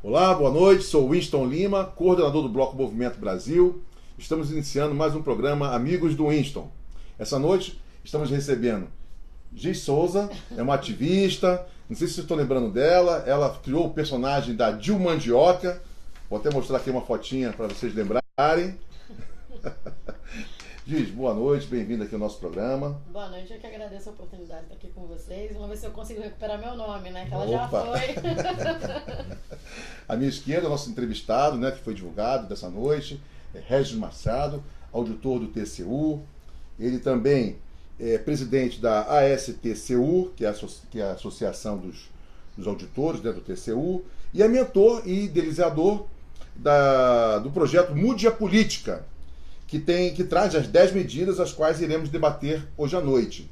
Olá, boa noite. Sou Winston Lima, coordenador do Bloco Movimento Brasil. Estamos iniciando mais um programa Amigos do Winston. Essa noite estamos recebendo Giz Souza, é uma ativista. Não sei se vocês estão lembrando dela. Ela criou o personagem da Dil Mandioca. Vou até mostrar aqui uma fotinha para vocês lembrarem. Giz, boa noite, bem-vinda aqui ao nosso programa. Boa noite, eu que agradeço a oportunidade de estar aqui com vocês. Vamos ver se eu consigo recuperar meu nome, né? Que ela já foi. À minha esquerda, o nosso entrevistado, né, que foi divulgado dessa noite, é Regis Machado, auditor do TCU. Ele também é presidente da ASTCU, que é a Associação dos Auditores, né, do TCU, e é mentor e idealizador do projeto Mude a Política, que traz as 10 medidas as quais iremos debater hoje à noite.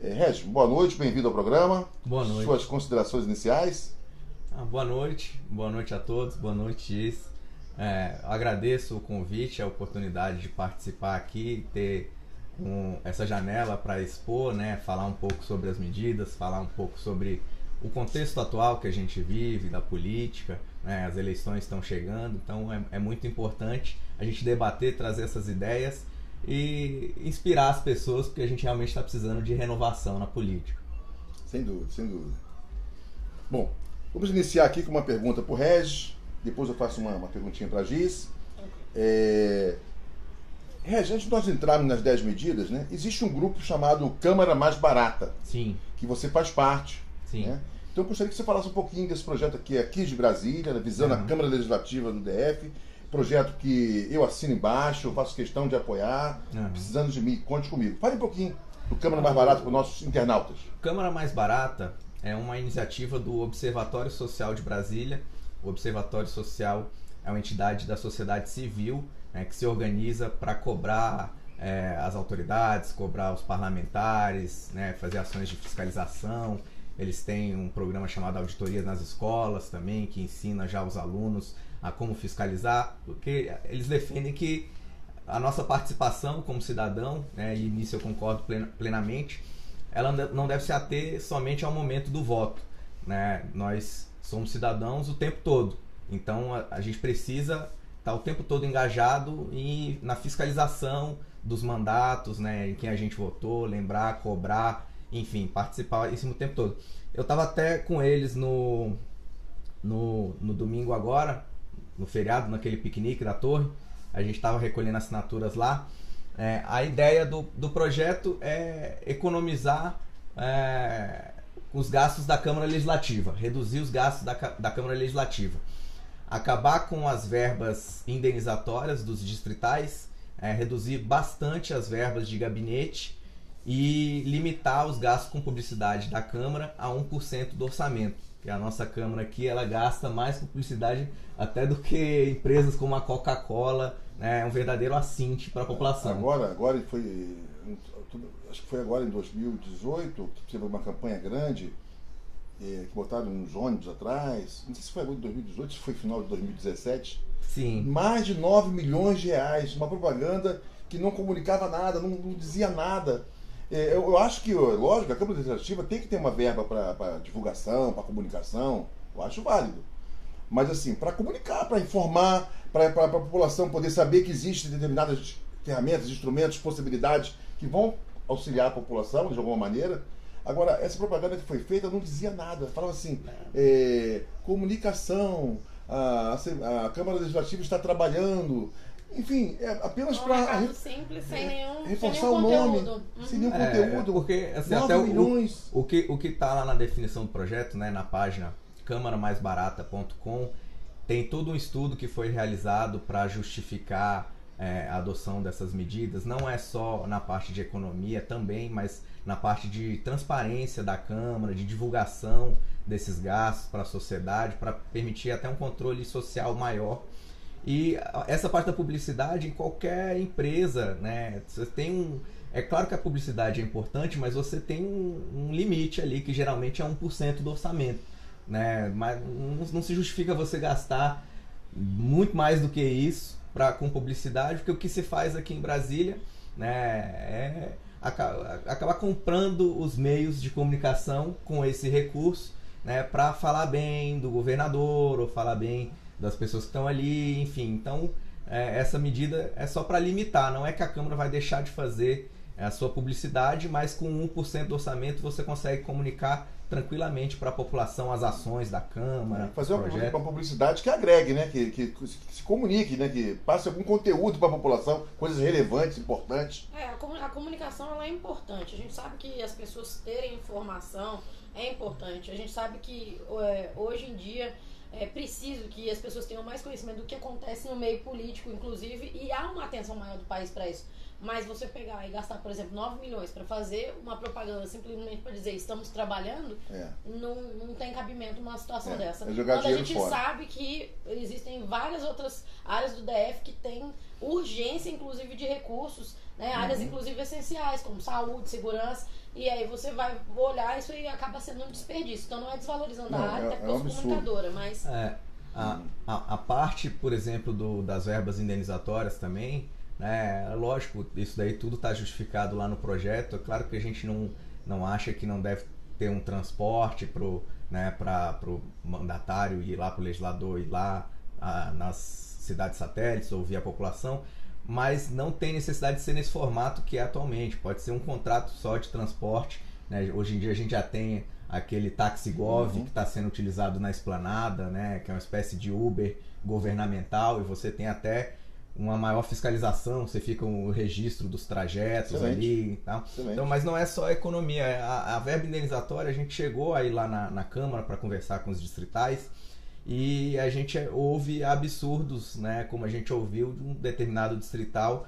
Regis, boa noite, bem-vindo ao programa. Boa noite. Suas considerações iniciais? Boa noite a todos, boa noite, Giz. Agradeço o convite, a oportunidade de participar aqui, ter essa janela para expor, né, falar um pouco sobre as medidas, falar um pouco sobre o contexto atual que a gente vive, da política, né, as eleições estão chegando, então é muito importante a gente debater, trazer essas ideias e inspirar as pessoas, porque a gente realmente está precisando de renovação na política. Sem dúvida, sem dúvida. Bom, vamos iniciar aqui com uma pergunta para o Regis, depois eu faço uma perguntinha para a Giz. Regis, antes de nós entrarmos nas 10 medidas, né, existe um grupo chamado Câmara Mais Barata. Sim. Que você faz parte. Sim. Né? Então eu gostaria que você falasse um pouquinho desse projeto aqui de Brasília, visando a Câmara Legislativa do DF, projeto que eu assino embaixo, eu faço questão de apoiar, precisando de mim, conte comigo. Fale um pouquinho do Câmara Mais Barata para os nossos internautas. Câmara Mais Barata é uma iniciativa do Observatório Social de Brasília. O Observatório Social é uma entidade da sociedade civil, né, que se organiza para cobrar as autoridades, cobrar os parlamentares, né, fazer ações de fiscalização. Eles têm um programa chamado Auditoria nas Escolas também, que ensina já os alunos a como fiscalizar, porque eles defendem que a nossa participação como cidadão, né, e nisso eu concordo plenamente, ela não deve se ater somente ao momento do voto, né? Nós somos cidadãos o tempo todo, então a gente precisa estar o tempo todo engajado na fiscalização dos mandatos, né, em quem a gente votou, lembrar, cobrar, enfim, participar isso o tempo todo. Eu estava até com eles no domingo agora, no feriado, naquele piquenique da Torre, a gente estava recolhendo assinaturas lá. A ideia do projeto é economizar os gastos da Câmara Legislativa, reduzir os gastos da Câmara Legislativa, acabar com as verbas indenizatórias dos distritais, reduzir bastante as verbas de gabinete e limitar os gastos com publicidade da Câmara a 1% do orçamento. Que a nossa Câmara aqui, ela gasta mais com publicidade até do que empresas como a Coca-Cola, né? É um verdadeiro assinte para a população. Agora foi, acho que foi agora em 2018, que teve uma campanha grande, que botaram uns ônibus atrás, não sei se foi agora em 2018, se foi final de 2017. Sim. Mais de 9 milhões de reais, uma propaganda que não comunicava nada, não dizia nada. Eu acho que, lógico, a Câmara Legislativa tem que ter uma verba para divulgação, para comunicação, eu acho válido. Mas assim, para comunicar, para informar, para a população poder saber que existem determinadas ferramentas, instrumentos, possibilidades que vão auxiliar a população de alguma maneira. Agora, essa propaganda que foi feita não dizia nada, falava assim, comunicação, a Câmara Legislativa está trabalhando. Enfim, é apenas para simples, sem nenhum reforçar sem nenhum o nome, conteúdo. sem nenhum conteúdo. Porque assim, 9 até milhões. o que está lá na definição do projeto, né, na página câmaramaisbarata.com, tem todo um estudo que foi realizado para justificar a adoção dessas medidas. Não é só na parte de economia também, mas na parte de transparência da Câmara, de divulgação desses gastos para a sociedade, para permitir até um controle social maior. E essa parte da publicidade em qualquer empresa, né? Você tem é claro que a publicidade é importante, mas você tem um limite ali, que geralmente é 1% do orçamento, né? Mas não se justifica você gastar muito mais do que isso com publicidade, porque o que se faz aqui em Brasília, né, acabar comprando os meios de comunicação com esse recurso né, para falar bem do governador ou falar bem das pessoas que estão ali, enfim. Então, essa medida é só para limitar, não é que a Câmara vai deixar de fazer a sua publicidade, mas com 1% do orçamento você consegue comunicar tranquilamente para a população as ações da Câmara. Fazer uma publicidade que agregue, né? Que se comunique, né? Que passe algum conteúdo para a população, coisas relevantes, importantes. A comunicação ela é importante. A gente sabe que as pessoas terem informação é importante. A gente sabe que hoje em dia é preciso que as pessoas tenham mais conhecimento do que acontece no meio político, inclusive, e há uma atenção maior do país para isso. Mas você pegar e gastar, por exemplo, 9 milhões para fazer uma propaganda simplesmente para dizer estamos trabalhando, não tem cabimento numa situação dessa. É jogar quando a gente fora. sabe que existem várias outras áreas do DF que têm urgência, inclusive, de recursos, né? Áreas, inclusive, essenciais, como saúde, segurança, e aí você vai olhar isso e acaba sendo um desperdício. Então não é desvalorizando a área, até porque eu sou comunicadora, mas... A parte, por exemplo, das verbas indenizatórias também, né, lógico, isso daí tudo está justificado lá no projeto. É claro que a gente não acha que não deve ter um transporte para o mandatário ir lá, para o legislador ir lá nas cidades satélites, ouvir a população, mas não tem necessidade de ser nesse formato que é atualmente. Pode ser um contrato só de transporte, né? Hoje em dia a gente já tem aquele TaxiGov que está sendo utilizado na Esplanada, né? Que é uma espécie de Uber governamental, e você tem até uma maior fiscalização, você fica o registro dos trajetos ali e tal. Então, mas não é só a economia. A verba indenizatória, a gente chegou aí lá na Câmara para conversar com os distritais e a gente ouve absurdos, né? Como a gente ouviu de um determinado distrital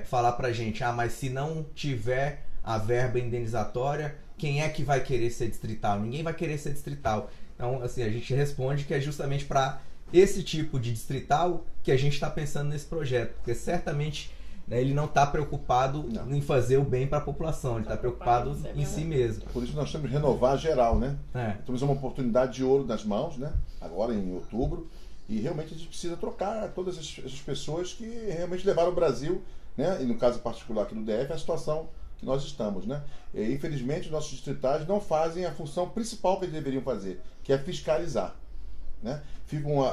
falar pra gente, mas se não tiver a verba indenizatória, quem é que vai querer ser distrital? Ninguém vai querer ser distrital. Então, assim, a gente responde que é justamente para esse tipo de distrital que a gente está pensando nesse projeto, porque certamente, né, ele não está preocupado em fazer o bem para a população, ele está preocupado em si mesmo. Por isso nós temos que renovar geral, né? Temos uma oportunidade de ouro nas mãos, né? Agora em outubro, e realmente a gente precisa trocar todas essas pessoas que realmente levaram o Brasil, né? E no caso particular aqui do DF, a situação que nós estamos, né? E, infelizmente, os nossos distritais não fazem a função principal que eles deveriam fazer, que é fiscalizar, né?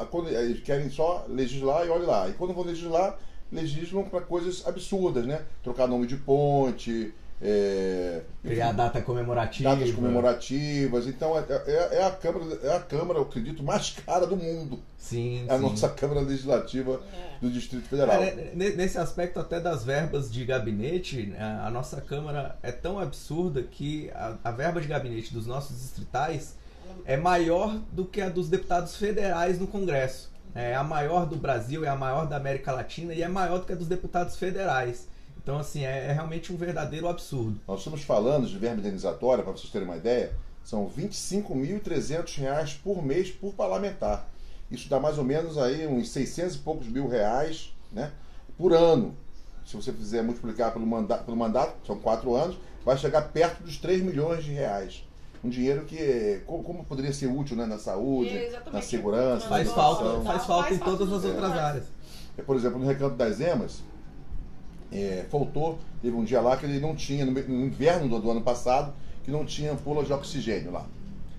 Quando eles querem só legislar e olha lá. E quando vão legislar, legislam para coisas absurdas, né? Trocar nome de ponte, criar data comemorativa. Datas comemorativas. Então é a Câmara, eu acredito, mais cara do mundo. Sim, a nossa Câmara Legislativa do Distrito Federal. Nesse aspecto até das verbas de gabinete, a nossa Câmara é tão absurda que a verba de gabinete dos nossos distritais é maior do que a dos deputados federais no Congresso. É a maior do Brasil, é a maior da América Latina e é maior do que a dos deputados federais. Então, assim, é realmente um verdadeiro absurdo. Nós estamos falando de verba indenizatória, para vocês terem uma ideia, são R$ 25.300 por mês por parlamentar. Isso dá mais ou menos aí uns 600 e poucos mil reais, né, por ano. Se você fizer multiplicar pelo mandato, são 4 anos, vai chegar perto dos 3 milhões de reais. Um dinheiro que, como poderia ser útil, né, na saúde, na segurança. Faz falta em todas as outras áreas. Por exemplo, no Recanto das Emas, teve um dia lá que ele não tinha, no inverno do ano passado, que não tinha ampola de oxigênio lá.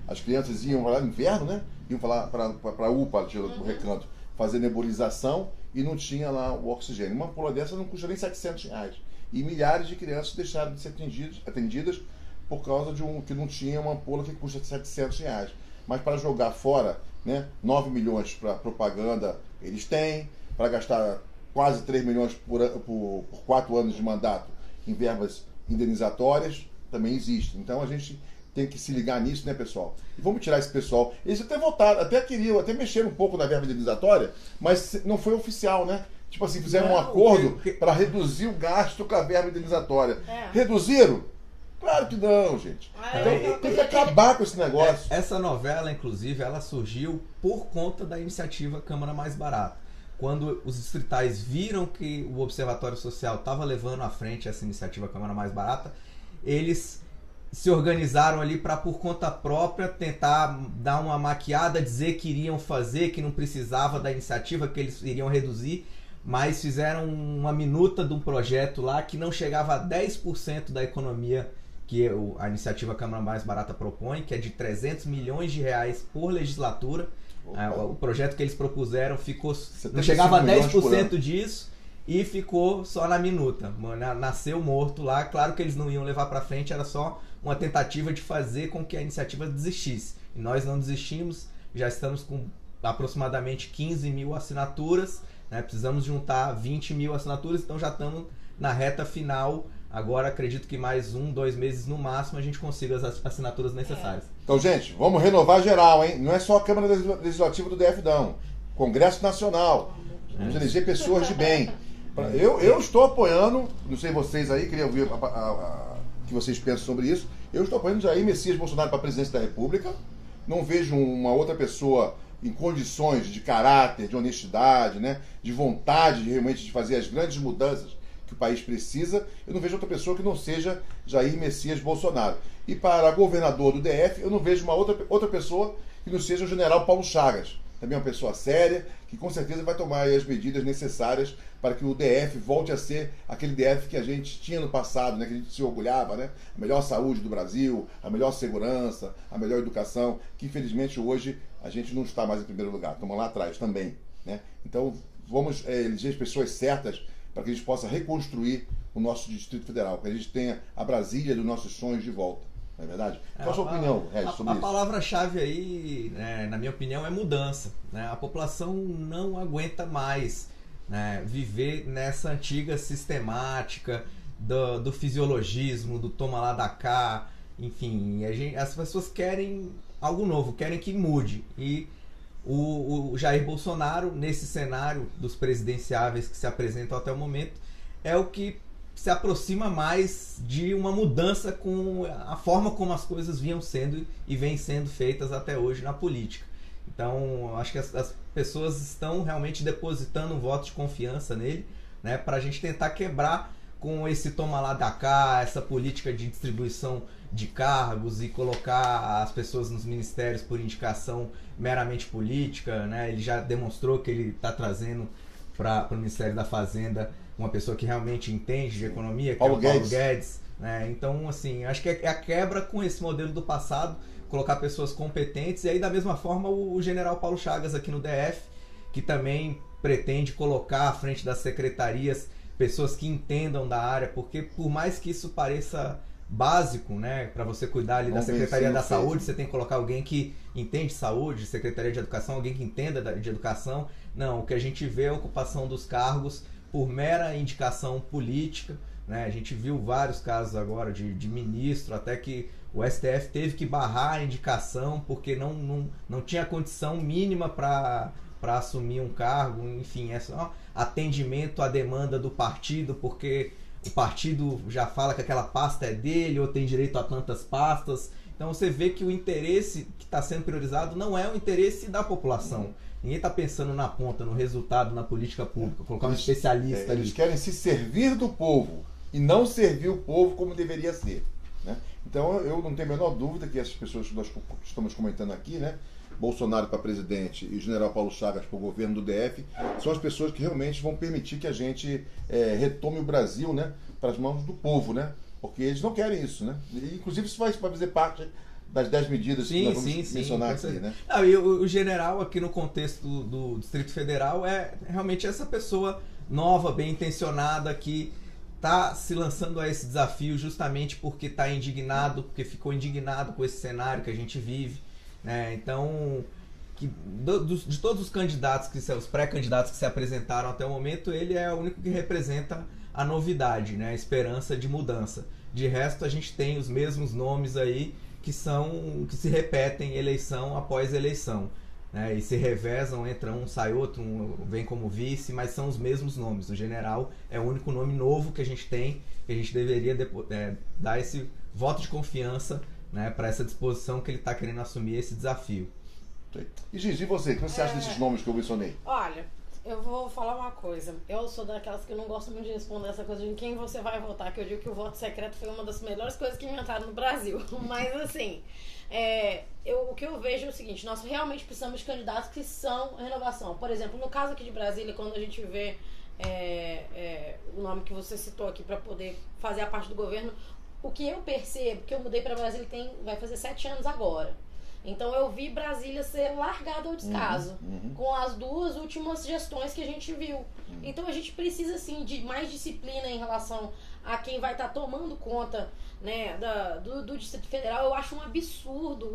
As crianças iam lá no inverno, né? Iam para a UPA do Recanto fazer nebulização e não tinha lá o oxigênio. Uma ampola dessa não custa nem R$700. E milhares de crianças deixaram de ser atendidas por causa que não tinha uma ampola que custa R$700. Mas para jogar fora, né, 9 milhões para propaganda eles têm, para gastar quase 3 milhões por 4 anos de mandato em verbas indenizatórias, também existe. Então a gente tem que se ligar nisso, né, pessoal? E vamos tirar esse pessoal. Eles até votaram, até mexeram um pouco na verba indenizatória, mas não foi oficial, né? Tipo assim, fizeram um acordo para reduzir o gasto com a verba indenizatória. Reduziram? Claro que não, gente. Então tem que acabar com esse negócio. Essa novela, inclusive, ela surgiu por conta da iniciativa Câmara Mais Barata. Quando os distritais viram que o Observatório Social estava levando à frente essa iniciativa Câmara Mais Barata, eles se organizaram ali para, por conta própria, tentar dar uma maquiada, dizer que iriam fazer, que não precisava da iniciativa, que eles iriam reduzir, mas fizeram uma minuta de um projeto lá que não chegava a 10% da economia que a iniciativa Câmara Mais Barata propõe, que é de 300 milhões de reais por legislatura. O projeto que eles propuseram não chegava a 10% disso e ficou só na minuta. Nasceu morto lá. Claro que eles não iam levar para frente, era só uma tentativa de fazer com que a iniciativa desistisse. E nós não desistimos, já estamos com aproximadamente 15 mil assinaturas, né? Precisamos juntar 20 mil assinaturas, então já estamos na reta final. Agora acredito que mais 2 meses no máximo a gente consiga as assinaturas necessárias. Então, gente, vamos renovar geral, hein? Não é só a Câmara Legislativa do DF, não. Congresso Nacional. Vamos eleger pessoas de bem. Eu estou apoiando, não sei vocês aí, queria ouvir o que vocês pensam sobre isso. Eu estou apoiando Jair Messias Bolsonaro para a presidência da República. Não vejo uma outra pessoa em condições de caráter, de honestidade, né? De vontade realmente de fazer as grandes mudanças que o país precisa. Eu não vejo outra pessoa que não seja Jair Messias Bolsonaro. E para governador do DF, eu não vejo uma outra pessoa que não seja o general Paulo Chagas. Também é uma pessoa séria, que com certeza vai tomar as medidas necessárias para que o DF volte a ser aquele DF que a gente tinha no passado, né? Que a gente se orgulhava, né? A melhor saúde do Brasil, a melhor segurança, a melhor educação, que infelizmente hoje a gente não está mais em primeiro lugar, estamos lá atrás também, né? Então vamos eleger as pessoas certas para que a gente possa reconstruir o nosso Distrito Federal, que a gente tenha a Brasília dos nossos sonhos de volta. Não é verdade? Qual a sua opinião, Regis, sobre isso? A palavra-chave aí, né, na minha opinião, é mudança. Né? A população não aguenta mais, né, viver nessa antiga sistemática do fisiologismo, do toma lá da cá. Enfim, as pessoas querem algo novo, querem que mude. E o Jair Bolsonaro, nesse cenário dos presidenciáveis que se apresentam até o momento, é o que se aproxima mais de uma mudança com a forma como as coisas vinham sendo e vêm sendo feitas até hoje na política. Então, acho que as pessoas estão realmente depositando um voto de confiança nele, né, para a gente tentar quebrar com esse toma lá da cá, essa política de distribuição de cargos e colocar as pessoas nos ministérios por indicação meramente política. Né? Ele já demonstrou que ele está trazendo para o Ministério da Fazenda uma pessoa que realmente entende de economia, que é o Paulo Guedes. Né? Então, assim, acho que é a quebra com esse modelo do passado, colocar pessoas competentes. E aí, da mesma forma, o general Paulo Chagas aqui no DF, que também pretende colocar à frente das secretarias pessoas que entendam da área, porque por mais que isso pareça básico, né, para você cuidar ali da Secretaria da Saúde, você tem que colocar alguém que entende de saúde, Secretaria de Educação, alguém que entenda de educação. Não, o que a gente vê é a ocupação dos cargos por mera indicação política, né? A gente viu vários casos agora de ministro, até que o STF teve que barrar a indicação porque não tinha condição mínima para assumir um cargo. Enfim, é só atendimento à demanda do partido, porque o partido já fala que aquela pasta é dele ou tem direito a tantas pastas. Então você vê que o interesse que está sendo priorizado não é o interesse da população. Ninguém está pensando na ponta, no resultado, na política pública. Colocar um especialista ali. Eles querem se servir do povo e não servir o povo como deveria ser. Né? Então eu não tenho a menor dúvida que essas pessoas que nós estamos comentando aqui, né? Bolsonaro para presidente e o general Paulo Chagas para o governo do DF, são as pessoas que realmente vão permitir que a gente retome o Brasil, né, para as mãos do povo, né? Porque eles não querem isso, né? E, inclusive isso vai fazer parte das 10 medidas que nós vamos mencionar aqui, né? Não, e o general aqui no contexto do Distrito Federal é realmente essa pessoa nova, bem intencionada, que está se lançando a esse desafio justamente porque está indignado, porque ficou indignado com esse cenário que a gente vive. Né? Então, de todos os candidatos, os pré-candidatos que se apresentaram até o momento, ele é o único que representa a novidade, né? A esperança de mudança. De resto, a gente tem os mesmos nomes aí que se repetem eleição após eleição, né? E se revezam, entra um, sai outro, um vem como vice, mas são os mesmos nomes. O general é o único nome novo que a gente tem, que a gente deveria dar esse voto de confiança, né, para essa disposição que ele está querendo assumir esse desafio. E Gigi, e você? O que você acha desses nomes que eu mencionei? Olha, eu vou falar uma coisa. Eu sou daquelas que não gosto muito de responder essa coisa de em quem você vai votar, que eu digo que o voto secreto foi uma das melhores coisas que inventaram no Brasil. Mas assim, o que eu vejo é o seguinte: nós realmente precisamos de candidatos que são renovação. Por exemplo, no caso aqui de Brasília, quando a gente vê o nome que você citou aqui para poder fazer a parte do governo, o que eu percebo, que eu mudei para Brasília vai fazer 7 anos agora. Então eu vi Brasília ser largada ao descaso, com as 2 últimas gestões que a gente viu. Então a gente precisa sim de mais disciplina em relação a quem vai estar tomando conta, né, do Distrito Federal. Eu acho um absurdo,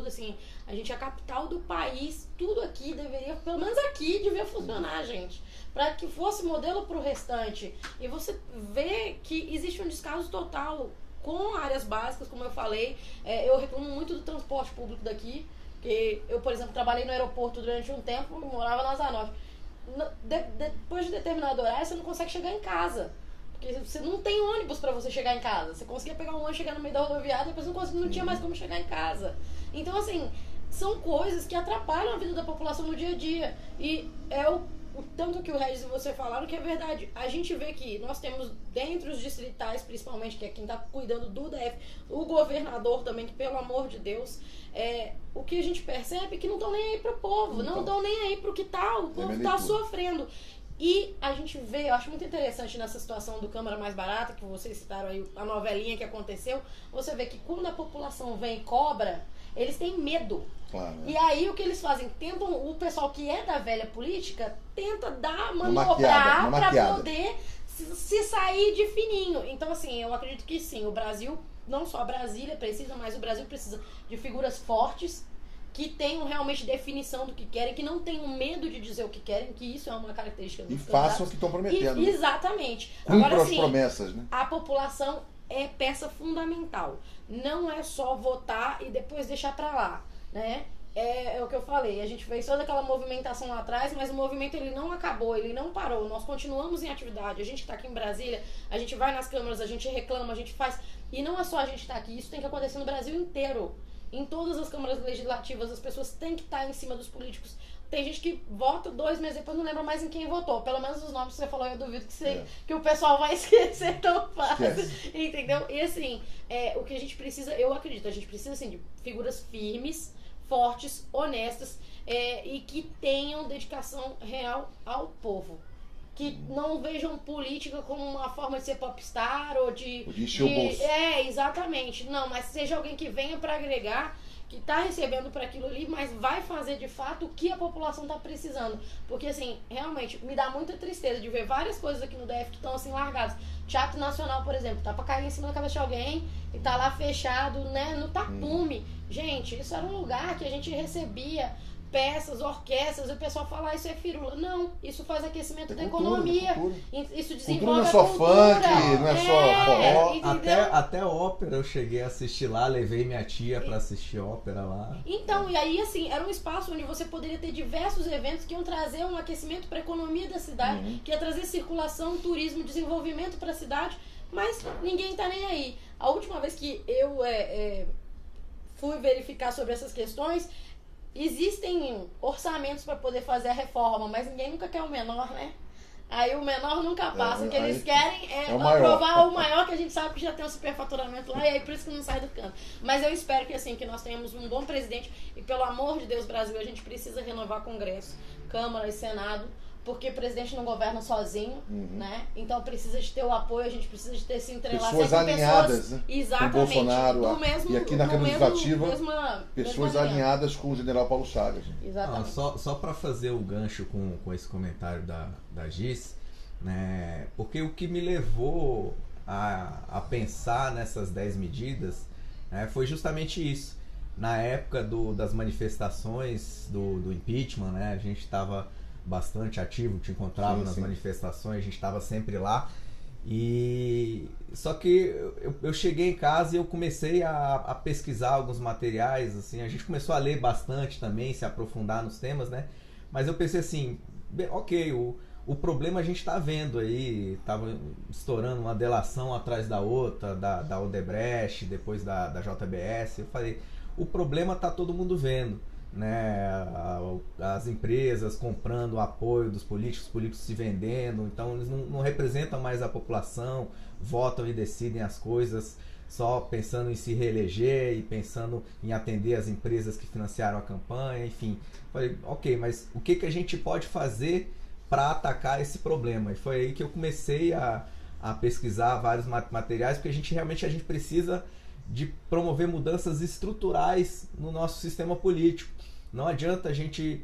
assim, a gente é a capital do país, tudo aqui deveria, pelo menos aqui, devia funcionar, gente, para que fosse modelo para o restante. E você vê que existe um descaso total com áreas básicas, como eu falei. Eu reclamo muito do transporte público daqui, porque eu, por exemplo, trabalhei no aeroporto durante um tempo e morava na Asa Norte. Depois de determinado horário, você não consegue chegar em casa, porque você não tem ônibus para você chegar em casa. Você conseguia pegar um ônibus, chegar no meio da rodoviária, depois não tinha mais como chegar em casa. Então, assim, são coisas que atrapalham a vida da população no dia a dia. E é o tanto que o Regis e você falaram que é verdade. A gente vê que nós temos, dentre os distritais, principalmente, que é quem está cuidando do DF, o governador também, que pelo amor de Deus, o que a gente percebe é que não estão nem aí pro povo, não estão nem aí pro que tá, o povo está sofrendo. E a gente vê, eu acho muito interessante nessa situação do Câmara Mais Barata, que vocês citaram aí, a novelinha que aconteceu, você vê que quando a população vem e cobra, eles têm medo. Claro, E aí o que eles fazem? O pessoal que é da velha política tenta manobrar para poder se sair de fininho. Então, assim, eu acredito que sim, o Brasil, não só a Brasília precisa, mas o Brasil precisa de figuras fortes, que tenham realmente definição do que querem, que não tenham medo de dizer o que querem, que isso é uma característica dos candidatos. E façam o que estão prometendo. Exatamente. Agora, as promessas, né? A população é peça fundamental. Não é só votar e depois deixar pra lá, né? É o que eu falei, a gente fez toda aquela movimentação lá atrás, mas o movimento ele não acabou, ele não parou, nós continuamos em atividade. A gente tá aqui em Brasília, a gente vai nas câmaras, a gente reclama, a gente faz, e não é só a gente tá aqui, isso tem que acontecer no Brasil inteiro. Em todas as câmaras legislativas, as pessoas têm que estar em cima dos políticos. Tem gente que vota 2 meses depois, não lembra mais em quem votou. Pelo menos os nomes que você falou, eu duvido que o pessoal vai esquecer tão fácil. Entendeu? E assim, o que a gente precisa, eu acredito, a gente precisa assim, de figuras firmes, fortes, honestas, e que tenham dedicação real ao povo. Que não vejam política como uma forma de ser popstar ou de encher o bolso. Exatamente. Não, mas seja alguém que venha para agregar, que está recebendo para aquilo ali, mas vai fazer de fato o que a população está precisando. Porque, assim, realmente, me dá muita tristeza de ver várias coisas aqui no DF que estão, assim, largadas. Teatro Nacional, por exemplo, tá para cair em cima da cabeça de alguém e tá lá fechado, né, no tapume. Gente, isso era um lugar que a gente recebia peças, orquestras, e o pessoal fala, isso é firula. Não, isso faz aquecimento da economia. Isso desenvolve a cultura. Não é só funk, não é só forró. Até ópera eu cheguei a assistir lá, levei minha tia pra assistir ópera lá. Então, e aí assim, era um espaço onde você poderia ter diversos eventos que iam trazer um aquecimento para a economia da cidade, que ia trazer circulação, turismo, desenvolvimento para a cidade, mas ninguém tá nem aí. A última vez que eu fui verificar sobre essas questões, existem orçamentos para poder fazer a reforma, mas ninguém nunca quer o menor, né? Aí o menor nunca passa. O que eles querem é aprovar o maior, que a gente sabe que já tem um superfaturamento lá, e aí por isso que não sai do canto. Mas eu espero que assim, que nós tenhamos um bom presidente, e pelo amor de Deus, Brasil, a gente precisa renovar Congresso, Câmara e Senado, porque o presidente não governa sozinho, né? Então precisa de ter o apoio, a gente precisa de ter se entrelaçado. Pessoas alinhadas, né? Exatamente. Com o Bolsonaro, e aqui na Câmara Legislativa, pessoas alinhadas com o general Paulo Chagas. Exatamente. Só para fazer o gancho com esse comentário da Gis, né? Porque o que me levou a pensar nessas 10 medidas, né, foi justamente isso. Na época das manifestações do impeachment, né, a gente estava bastante ativo, te encontrava nas manifestações, a gente estava sempre lá. E só que eu cheguei em casa e eu comecei a pesquisar alguns materiais, assim, a gente começou a ler bastante também, se aprofundar nos temas, né? Mas eu pensei assim, ok, o problema a gente está vendo aí, estava estourando uma delação atrás da outra, da Odebrecht, depois da JBS. Eu falei, o problema está todo mundo vendo, né? As empresas comprando o apoio dos políticos, os políticos se vendendo, então eles não representam mais a população, votam e decidem as coisas só pensando em se reeleger e pensando em atender as empresas que financiaram a campanha, enfim. Falei, ok, mas o que a gente pode fazer para atacar esse problema? E foi aí que eu comecei a a pesquisar vários materiais, porque realmente a gente precisa de promover mudanças estruturais no nosso sistema político. Não adianta a gente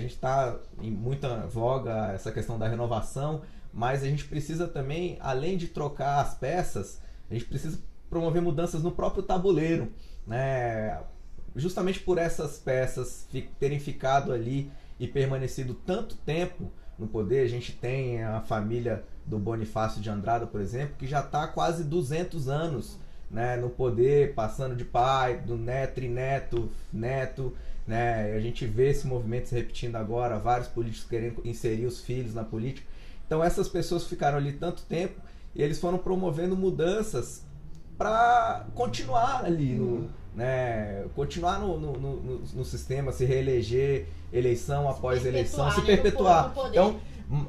está em muita voga essa questão da renovação, mas a gente precisa também, além de trocar as peças, a gente precisa promover mudanças no próprio tabuleiro, né? Justamente por essas peças terem ficado ali e permanecido tanto tempo no poder. A gente tem a família do Bonifácio de Andrada, por exemplo, que já está há quase 200 anos, né, no poder, passando de pai, do neto e neto, né? A gente vê esse movimento se repetindo agora, vários políticos querendo inserir os filhos na política. Então essas pessoas ficaram ali tanto tempo e eles foram promovendo mudanças para continuar ali, continuar no sistema, se reeleger, eleição após eleição, se perpetuar. Então,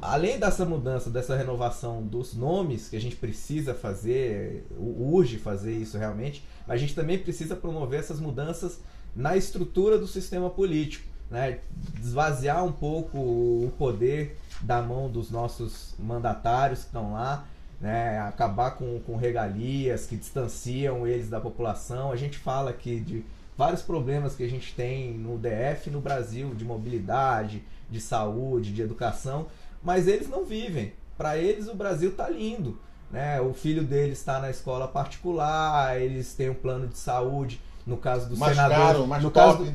além dessa mudança, dessa renovação dos nomes, que a gente precisa fazer, urge fazer isso realmente, mas a gente também precisa promover essas mudanças na estrutura do sistema político, né? Esvaziar um pouco o poder da mão dos nossos mandatários que estão lá, né? Acabar com regalias que distanciam eles da população. A gente fala aqui de vários problemas que a gente tem no DF e no Brasil, de mobilidade, de saúde, de educação, mas eles não vivem. Para eles o Brasil está lindo, né? O filho deles está na escola particular, eles têm um plano de saúde. No caso dos senadores,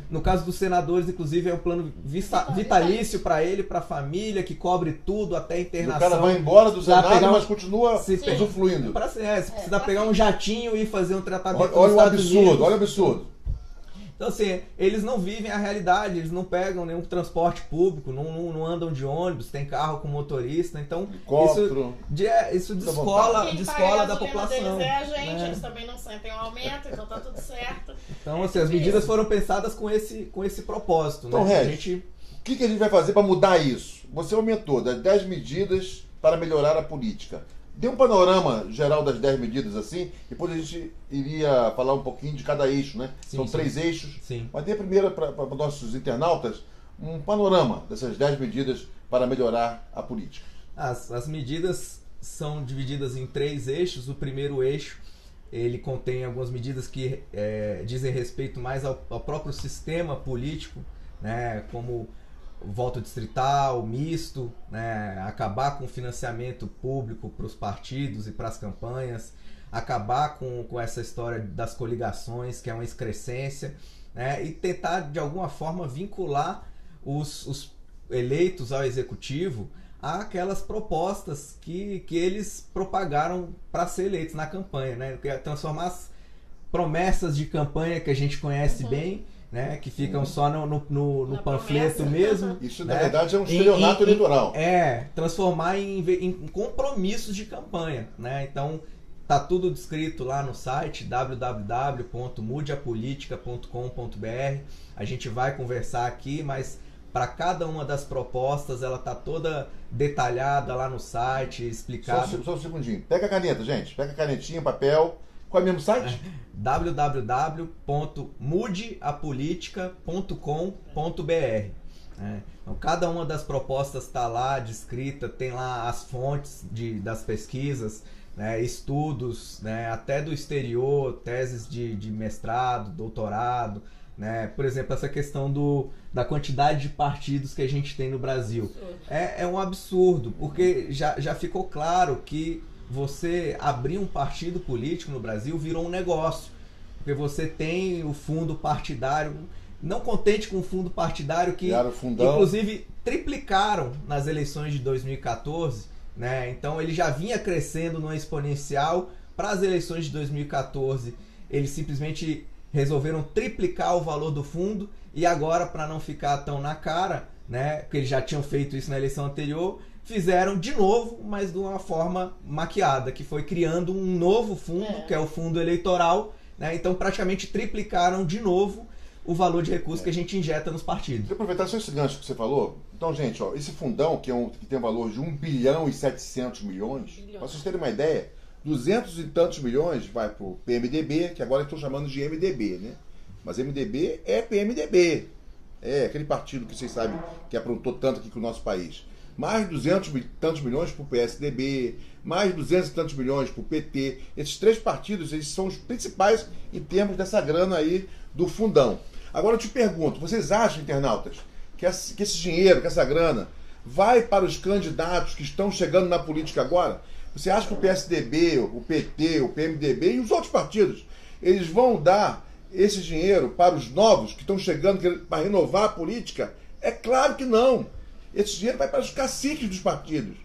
no caso dos senadores, inclusive, é um plano vitalício para ele, para a família, que cobre tudo, até a internação. O cara vai embora do Senado, mas continua usufruindo. Se precisar pegar um jatinho e fazer um tratamento olha o absurdo, olha o absurdo. Então, assim, eles não vivem a realidade, eles não pegam nenhum transporte público, não andam de ônibus, tem carro com motorista, então isso descola da população. Deles a gente, eles também não sentem um aumento, então tá tudo certo. Então, assim, as medidas foram pensadas com esse propósito. Então, né? Regis, o que a gente vai fazer para mudar isso? Você aumentou das 10 medidas para melhorar a política. Dê um panorama geral das 10 medidas assim, depois a gente iria falar um pouquinho de cada eixo, né? São 3 eixos. Sim. Mas dê primeiro para nossos internautas um panorama dessas 10 medidas para melhorar a política. As medidas são divididas em 3 eixos. O primeiro eixo, ele contém algumas medidas que dizem respeito mais ao próprio sistema político, né? Como voto distrital, misto, né? Acabar com o financiamento público para os partidos e para as campanhas, acabar com essa história das coligações, que é uma excrescência, né? E tentar, de alguma forma, vincular os eleitos ao executivo àquelas propostas que eles propagaram para ser eleitos na campanha, né? Transformar as promessas de campanha que a gente conhece bem, né, que ficam só no panfleto promessa mesmo. Isso, na verdade, é um estelionato eleitoral. Transformar em compromissos de campanha, né? Então, tá tudo descrito lá no site www.mudeapolitica.com.br. A gente vai conversar aqui, mas para cada uma das propostas, ela tá toda detalhada lá no site, explicada. Só um segundinho. Pega a caneta, gente. Pega a canetinha, papel. Qual é o mesmo site? www.mudeapolitica.com.br. Então, cada uma das propostas está lá descrita, tem lá as fontes das pesquisas, né, estudos, né, até do exterior, teses de mestrado, doutorado, né? Por exemplo, essa questão da quantidade de partidos que a gente tem no Brasil. É um absurdo, porque já ficou claro que você abrir um partido político no Brasil virou um negócio. Porque você tem o fundo partidário, não contente com o fundo partidário que, inclusive, triplicaram nas eleições de 2014, né? Então ele já vinha crescendo numa exponencial. Para as eleições de 2014, eles simplesmente resolveram triplicar o valor do fundo, e agora, para não ficar tão na cara, né, porque eles já tinham feito isso na eleição anterior, fizeram de novo, mas de uma forma maquiada, que foi criando um novo fundo, que é o fundo eleitoral, né? Então praticamente triplicaram de novo o valor de recursos que a gente injeta nos partidos. Deixa eu aproveitar só esse gancho que você falou. Então, gente, esse fundão, que tem um valor de 1 bilhão e 700 milhões, para vocês terem uma ideia, 200 e tantos milhões vai para o PMDB, que agora estão chamando de MDB, né? Mas MDB é PMDB. É aquele partido que vocês sabem que aprontou tanto aqui com o nosso país. mais 200 e tantos milhões para o PSDB, mais 200 e tantos milhões para o PT. Esses 3 partidos, eles são os principais em termos dessa grana aí do fundão. Agora eu te pergunto, vocês acham, internautas, que esse dinheiro, que essa grana, vai para os candidatos que estão chegando na política agora? Você acha que o PSDB, o PT, o PMDB e os outros partidos, eles vão dar esse dinheiro para os novos que estão chegando para renovar a política? É claro que não. Esse dinheiro vai para os caciques dos partidos.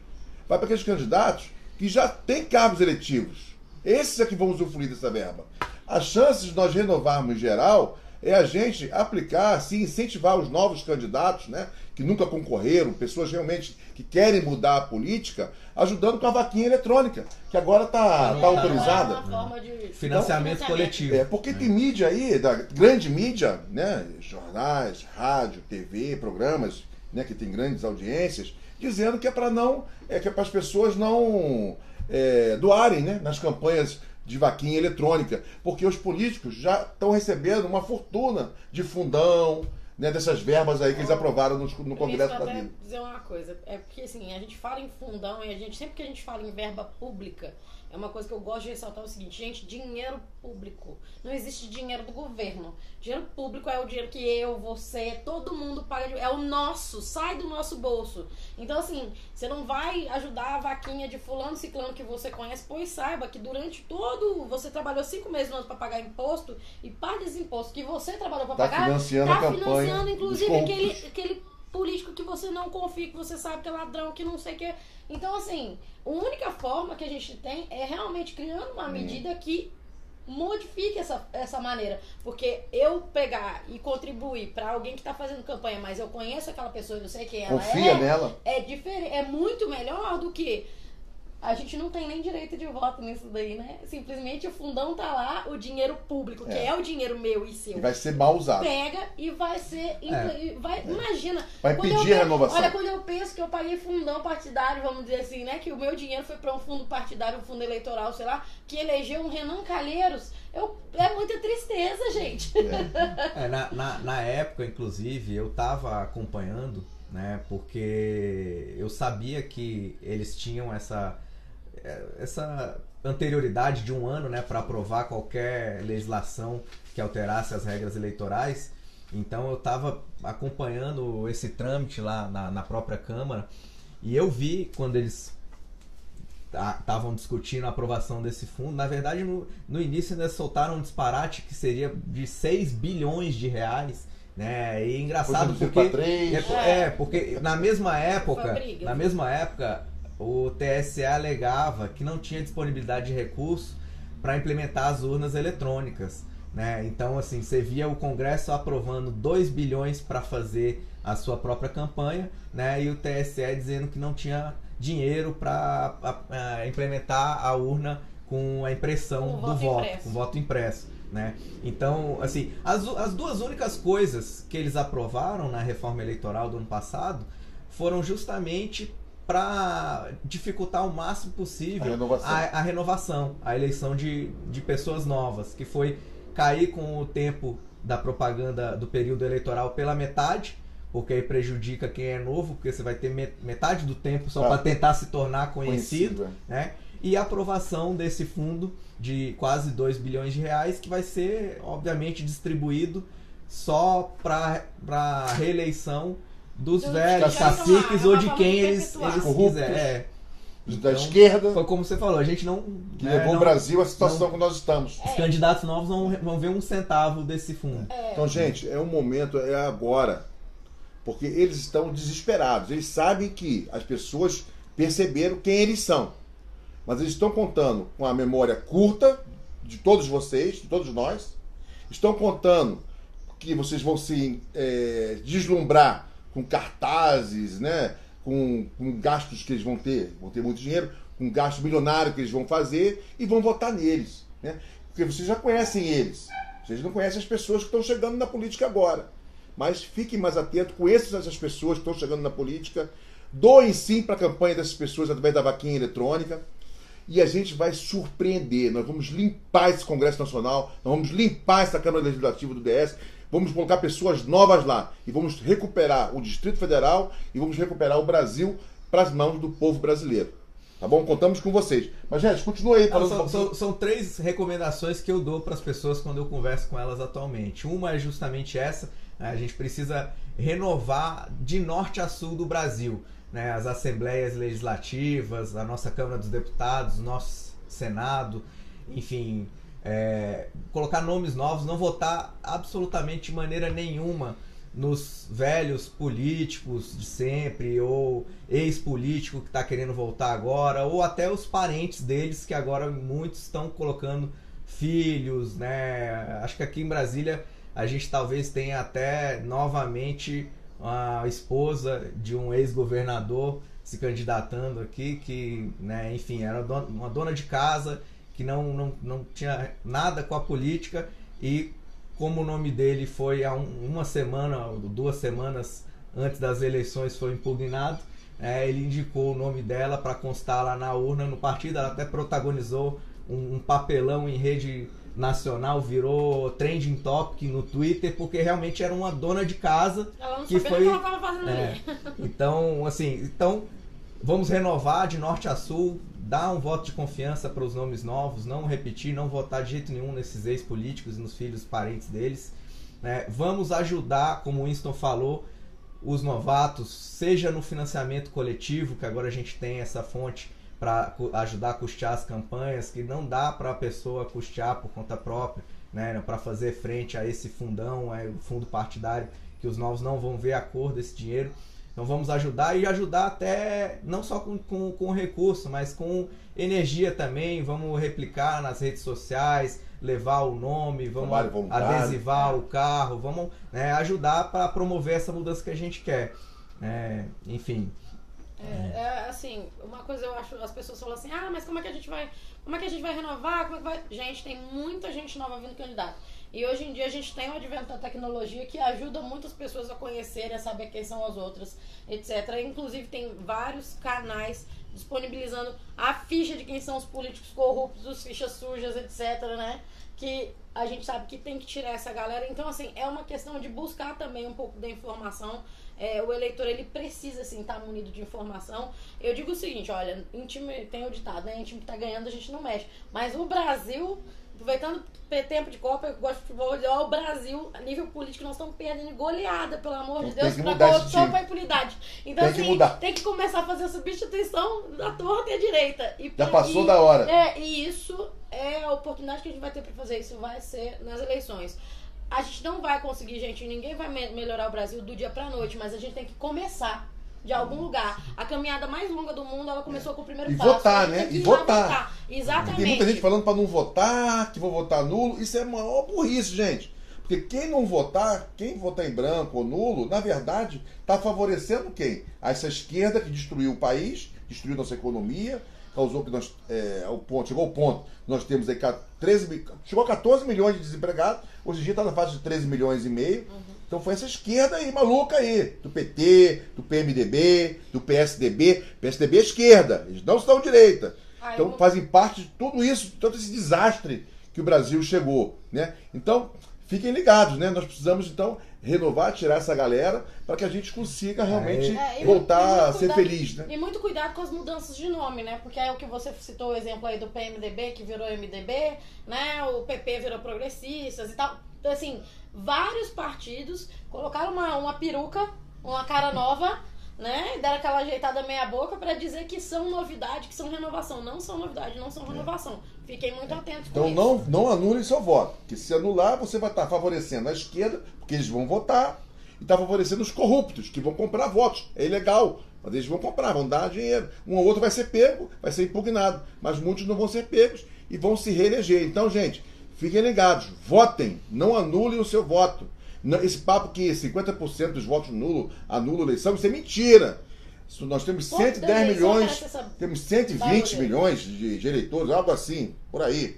Vai para aqueles candidatos que já têm cargos eletivos. Esses é que vão usufruir dessa verba. As chances de nós renovarmos em geral é a gente aplicar, assim, incentivar os novos candidatos, né, que nunca concorreram, pessoas realmente que querem mudar a política, ajudando com a vaquinha eletrônica, que agora está autorizada. É uma forma de Financiamento coletivo. Porque tem mídia aí, da grande mídia, né, jornais, rádio, TV, programas, né, que tem grandes audiências, dizendo que é para as pessoas não doarem, né, nas campanhas de vaquinha eletrônica, porque os políticos já estão recebendo uma fortuna de fundão, né, dessas verbas aí que eles aprovaram no Congresso da Vida. Dizer uma coisa, é porque assim, a gente fala em fundão e sempre que a gente fala em verba pública, é uma coisa que eu gosto de ressaltar o seguinte, gente, dinheiro público. Não existe dinheiro do governo. Dinheiro público é o dinheiro que eu, você, todo mundo paga. É o nosso, sai do nosso bolso. Então, assim, você não vai ajudar a vaquinha de fulano, ciclano que você conhece, pois saiba que durante todo... Você trabalhou 5 meses no ano para pagar imposto e parte desse imposto que você trabalhou para pagar... Financiando a campanha. Financiando, inclusive, aquele político que você não confia, que você sabe que é ladrão, que não sei o que. Então, assim, a única forma que a gente tem é realmente criando uma medida que modifique essa maneira. Porque eu pegar e contribuir para alguém que está fazendo campanha, mas eu conheço aquela pessoa e eu sei quem ela confia nela. É diferente, é muito melhor do que... A gente não tem nem direito de voto nisso daí, né? Simplesmente o fundão tá lá, o dinheiro público, que é o dinheiro meu e seu. E vai ser mal usado. Pega e vai ser... Imagina. Vai pedir a renovação. Olha, quando eu penso que eu paguei fundão partidário, vamos dizer assim, né? Que o meu dinheiro foi para um fundo partidário, um fundo eleitoral, sei lá, que elegeu um Renan Calheiros. É muita tristeza, gente. Na época, inclusive, eu tava acompanhando, né? Porque eu sabia que eles tinham essa anterioridade de 1 ano, né, para aprovar qualquer legislação que alterasse as regras eleitorais. Então eu estava acompanhando esse trâmite lá na própria Câmara e eu vi quando eles estavam discutindo a aprovação desse fundo. Na verdade, no início ainda soltaram um disparate que seria de 6 bilhões de reais, né? E engraçado porque na mesma época o TSE alegava que não tinha disponibilidade de recurso para implementar as urnas eletrônicas, né? Então, assim, você via o Congresso aprovando 2 bilhões para fazer a sua própria campanha, né? E o TSE dizendo que não tinha dinheiro para implementar a urna com a impressão do voto, com o voto impresso, né? Então, assim, as duas únicas coisas que eles aprovaram na reforma eleitoral do ano passado foram justamente para dificultar o máximo possível a renovação, a eleição de pessoas novas, que foi cair com o tempo da propaganda do período eleitoral pela metade, porque aí prejudica quem é novo, porque você vai ter metade do tempo só para tentar se tornar conhecido, né? E a aprovação desse fundo de quase 2 bilhões de reais, que vai ser, obviamente, distribuído só para reeleição dos velhos caciques ou de quem eles quiserem. Da esquerda. Foi como você falou, a gente não... Que levou o Brasil à situação que nós estamos. Os candidatos novos não vão ver 1 centavo desse fundo. Então, gente, é um momento, é agora. Porque eles estão desesperados. Eles sabem que as pessoas perceberam quem eles são. Mas eles estão contando com a memória curta de todos vocês, de todos nós. Estão contando que vocês vão se deslumbrar com cartazes, né? Com gastos que eles vão ter muito dinheiro, com gasto milionário que eles vão fazer e vão votar neles, né? Porque vocês já conhecem eles. Vocês não conhecem as pessoas que estão chegando na política agora. Mas fiquem mais atentos, conheçam essas pessoas que estão chegando na política. Doem sim para a campanha dessas pessoas através da vaquinha eletrônica. E a gente vai surpreender. Nós vamos limpar esse Congresso Nacional, nós vamos limpar essa Câmara Legislativa do DS, vamos colocar pessoas novas lá e vamos recuperar o Distrito Federal e vamos recuperar o Brasil para as mãos do povo brasileiro. Tá bom? Contamos com vocês. Mas, gente, continua aí falando. São 3 recomendações que eu dou para as pessoas quando eu converso com elas atualmente. Uma é justamente essa: a gente precisa renovar de norte a sul do Brasil, né? As assembleias legislativas, a nossa Câmara dos Deputados, o nosso Senado, enfim, colocar nomes novos, não votar absolutamente de maneira nenhuma nos velhos políticos de sempre, ou ex-político que está querendo voltar agora, ou até os parentes deles, que agora muitos estão colocando filhos, né? Acho que aqui em Brasília a gente talvez tenha até novamente a esposa de um ex-governador se candidatando aqui, que, né, enfim, era uma dona de casa que não tinha nada com a política, e como o nome dele foi há uma semana ou 2 semanas antes das eleições foi impugnado, ele indicou o nome dela para constar lá na urna no partido. Ela até protagonizou um papelão em rede nacional, virou trending topic no Twitter, porque realmente era uma dona de casa. Ela não que sabia foi, o que ela estava fazendo ali. Então, assim, vamos renovar de norte a sul, dar um voto de confiança para os nomes novos, não repetir, não votar de jeito nenhum nesses ex-políticos e nos filhos parentes deles. Vamos ajudar, como o Winston falou, os novatos, seja no financiamento coletivo, que agora a gente tem essa fonte para ajudar a custear as campanhas, que não dá para a pessoa custear por conta própria, né, para fazer frente a esse fundão, o fundo partidário, que os novos não vão ver a cor desse dinheiro. Então vamos ajudar, e ajudar até não só com recurso, mas com energia também. Vamos replicar nas redes sociais, levar o nome, vamos adesivar o carro, vamos, né, ajudar para promover essa mudança que a gente quer. Enfim. Assim, uma coisa eu acho, as pessoas falam assim, mas como é que a gente vai renovar? Gente, tem muita gente nova vindo candidato. E hoje em dia a gente tem o advento da tecnologia que ajuda muitas pessoas a conhecerem, a saber quem são as outras, etc. Inclusive tem vários canais disponibilizando a ficha de quem são os políticos corruptos, os fichas sujas, etc, né? Que a gente sabe que tem que tirar essa galera. Então, assim, é uma questão de buscar também um pouco da informação. O eleitor, ele precisa, assim, estar munido de informação. Eu digo o seguinte, olha, em time, tem o ditado, né? Em time que tá ganhando, a gente não mexe. Mas o Brasil, aproveitando tempo de Copa, eu gosto de futebol, o Brasil, a nível político, nós estamos perdendo goleada, pelo amor de Deus, pra corrupção, pra impunidade. Então, tem que começar a fazer a substituição da torta e a direita. Já passou da hora. E isso é a oportunidade que a gente vai ter para fazer. Isso vai ser nas eleições. A gente não vai conseguir, gente, ninguém vai melhorar o Brasil do dia pra noite, mas a gente tem que começar de algum lugar. A caminhada mais longa do mundo, ela começou com o primeiro passo. E votar, né? E votar. Exatamente. Tem muita gente falando para não votar, que vou votar nulo. Isso é uma maior burrice, gente. Porque quem votar em branco ou nulo, na verdade, está favorecendo quem? Essa esquerda que destruiu o país, destruiu nossa economia, causou que nós, chegou ao ponto, nós temos aí chegou a 14 milhões de desempregados, hoje em dia está na fase de 13 milhões e meio. Então foi essa esquerda aí, maluca aí, do PT, do PMDB, do PSDB. PSDB é esquerda, eles não estão direita. Então fazem parte de tudo isso, todo esse desastre que o Brasil chegou, né? Então, fiquem ligados, né? Nós precisamos, então, renovar, tirar essa galera para que a gente consiga realmente voltar a ser feliz, né? E muito cuidado com as mudanças de nome, né? Porque é o que você citou o exemplo aí do PMDB, que virou MDB, né? O PP virou Progressistas e tal. Então, assim, vários partidos colocaram uma peruca, uma cara nova, né? Deram aquela ajeitada meia boca para dizer que são novidade, que são renovação. Não são novidade, não são renovação. Fiquem muito atentos com isso. Então não anulem seu voto. Porque se anular, você vai estar favorecendo a esquerda, porque eles vão votar, e está favorecendo os corruptos, que vão comprar votos. É ilegal. Mas eles vão comprar, vão dar dinheiro. Um ou outro vai ser pego, vai ser impugnado. Mas muitos não vão ser pegos e vão se reeleger. Então, gente, fiquem ligados. Votem. Não anulem o seu voto. Esse papo que 50% dos votos nulo anula a eleição, isso é mentira. Nós temos 110 milhões, temos 120 milhões de eleitores, algo assim, por aí.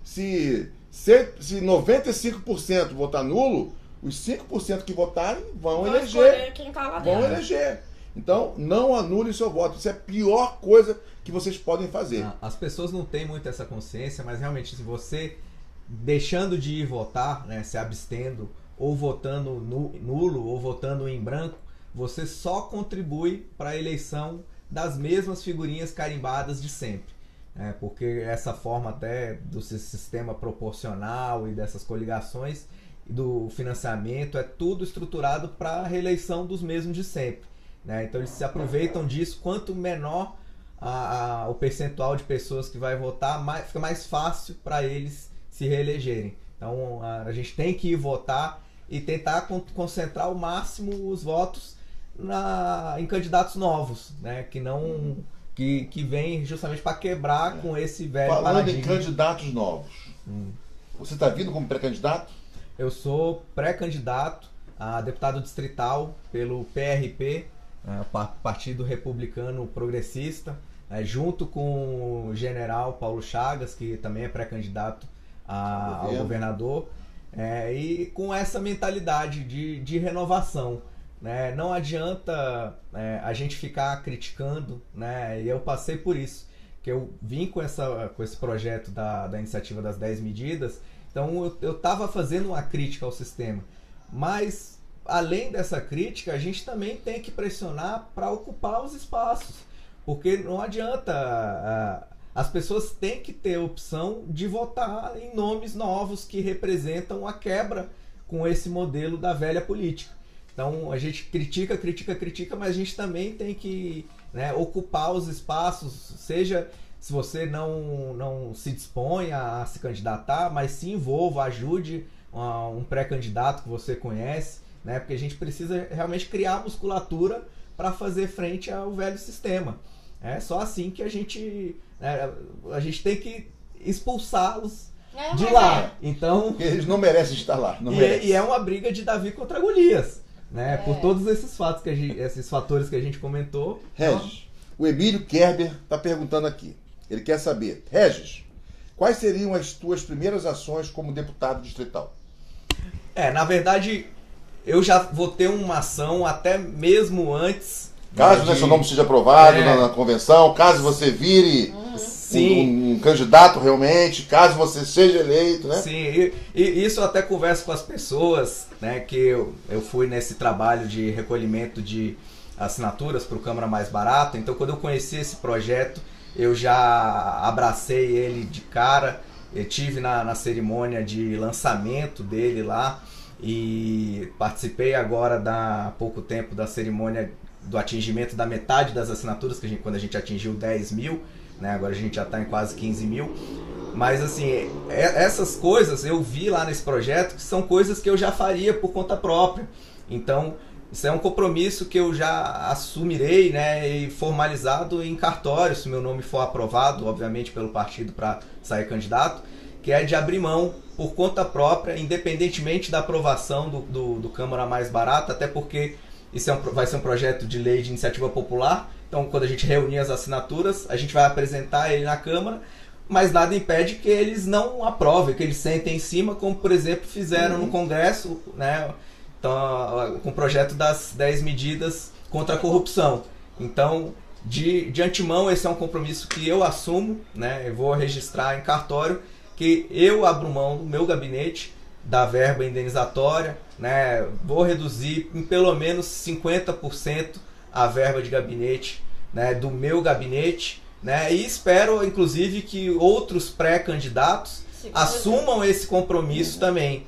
Se 95% votar nulo, os 5% que votarem vão eleger. Quem tá lá vão eleger. Então, não anule seu voto. Isso é a pior coisa que vocês podem fazer. As pessoas não têm muito essa consciência, mas realmente, se você deixando de ir votar, né, se abstendo, ou votando nulo, ou votando em branco, você só contribui para a eleição das mesmas figurinhas carimbadas de sempre. Porque essa forma até do sistema proporcional e dessas coligações e do financiamento é tudo estruturado para a reeleição dos mesmos de sempre. Então eles se aproveitam disso, quanto menor o percentual de pessoas que vai votar, fica mais fácil para eles se reelegerem. Então a gente tem que ir votar e tentar concentrar ao máximo os votos em candidatos novos, que vem justamente para quebrar com esse velho Falando paradigma. em candidatos novos, você está vindo como pré-candidato? Eu sou pré-candidato a deputado distrital pelo PRP, Partido Republicano Progressista, junto com o general Paulo Chagas, que também é pré-candidato ao governador, e com essa mentalidade de renovação. Não adianta a gente ficar criticando, e eu passei por isso, que eu vim com esse projeto da iniciativa das 10 medidas, então eu estava fazendo uma crítica ao sistema, mas além dessa crítica, a gente também tem que pressionar para ocupar os espaços, porque não adianta, as pessoas têm que ter a opção de votar em nomes novos que representam a quebra com esse modelo da velha política. Então a gente critica, mas a gente também tem que ocupar os espaços, seja se você não se dispõe a se candidatar, mas se envolva, ajude um pré-candidato que você conhece, porque a gente precisa realmente criar musculatura para fazer frente ao velho sistema. É só assim que a gente tem que expulsá-los de lá. Então, porque eles não merecem estar lá. E é uma briga de Davi contra Golias. Por todos esses fatos esses fatores que a gente comentou. Regis, o Emílio Kerber está perguntando aqui. Ele quer saber, Regis, quais seriam as tuas primeiras ações como deputado distrital? Na verdade, eu já vou ter uma ação até mesmo antes. Caso seu nome seja aprovado na convenção, caso você vire um candidato realmente, caso você seja eleito, né? Sim, e isso eu até converso com as pessoas, que eu fui nesse trabalho de recolhimento de assinaturas para o Câmara Mais Barato. Então, quando eu conheci esse projeto, eu já abracei ele de cara. Eu tive na cerimônia de lançamento dele lá e participei agora há pouco tempo da cerimônia do atingimento da metade das assinaturas, quando a gente atingiu 10 mil, agora a gente já está em quase 15 mil. Mas assim, essas coisas eu vi lá nesse projeto que são coisas que eu já faria por conta própria. Então, isso é um compromisso que eu já assumirei, e formalizado em cartório, se meu nome for aprovado, obviamente, pelo partido para sair candidato, que é de abrir mão por conta própria, independentemente da aprovação do Câmara Mais Barata, até porque isso vai ser um projeto de lei de iniciativa popular. Então, quando a gente reunir as assinaturas, a gente vai apresentar ele na Câmara, mas nada impede que eles não aprovem, que eles sentem em cima, como, por exemplo, fizeram no Congresso, então, com o projeto das 10 medidas contra a corrupção. Então, de antemão, esse é um compromisso que eu assumo, eu vou registrar em cartório, que eu abro mão do meu gabinete, da verba indenizatória, vou reduzir em pelo menos 50% a verba de gabinete, do meu gabinete, e espero, inclusive, que outros pré-candidatos assumam esse compromisso também.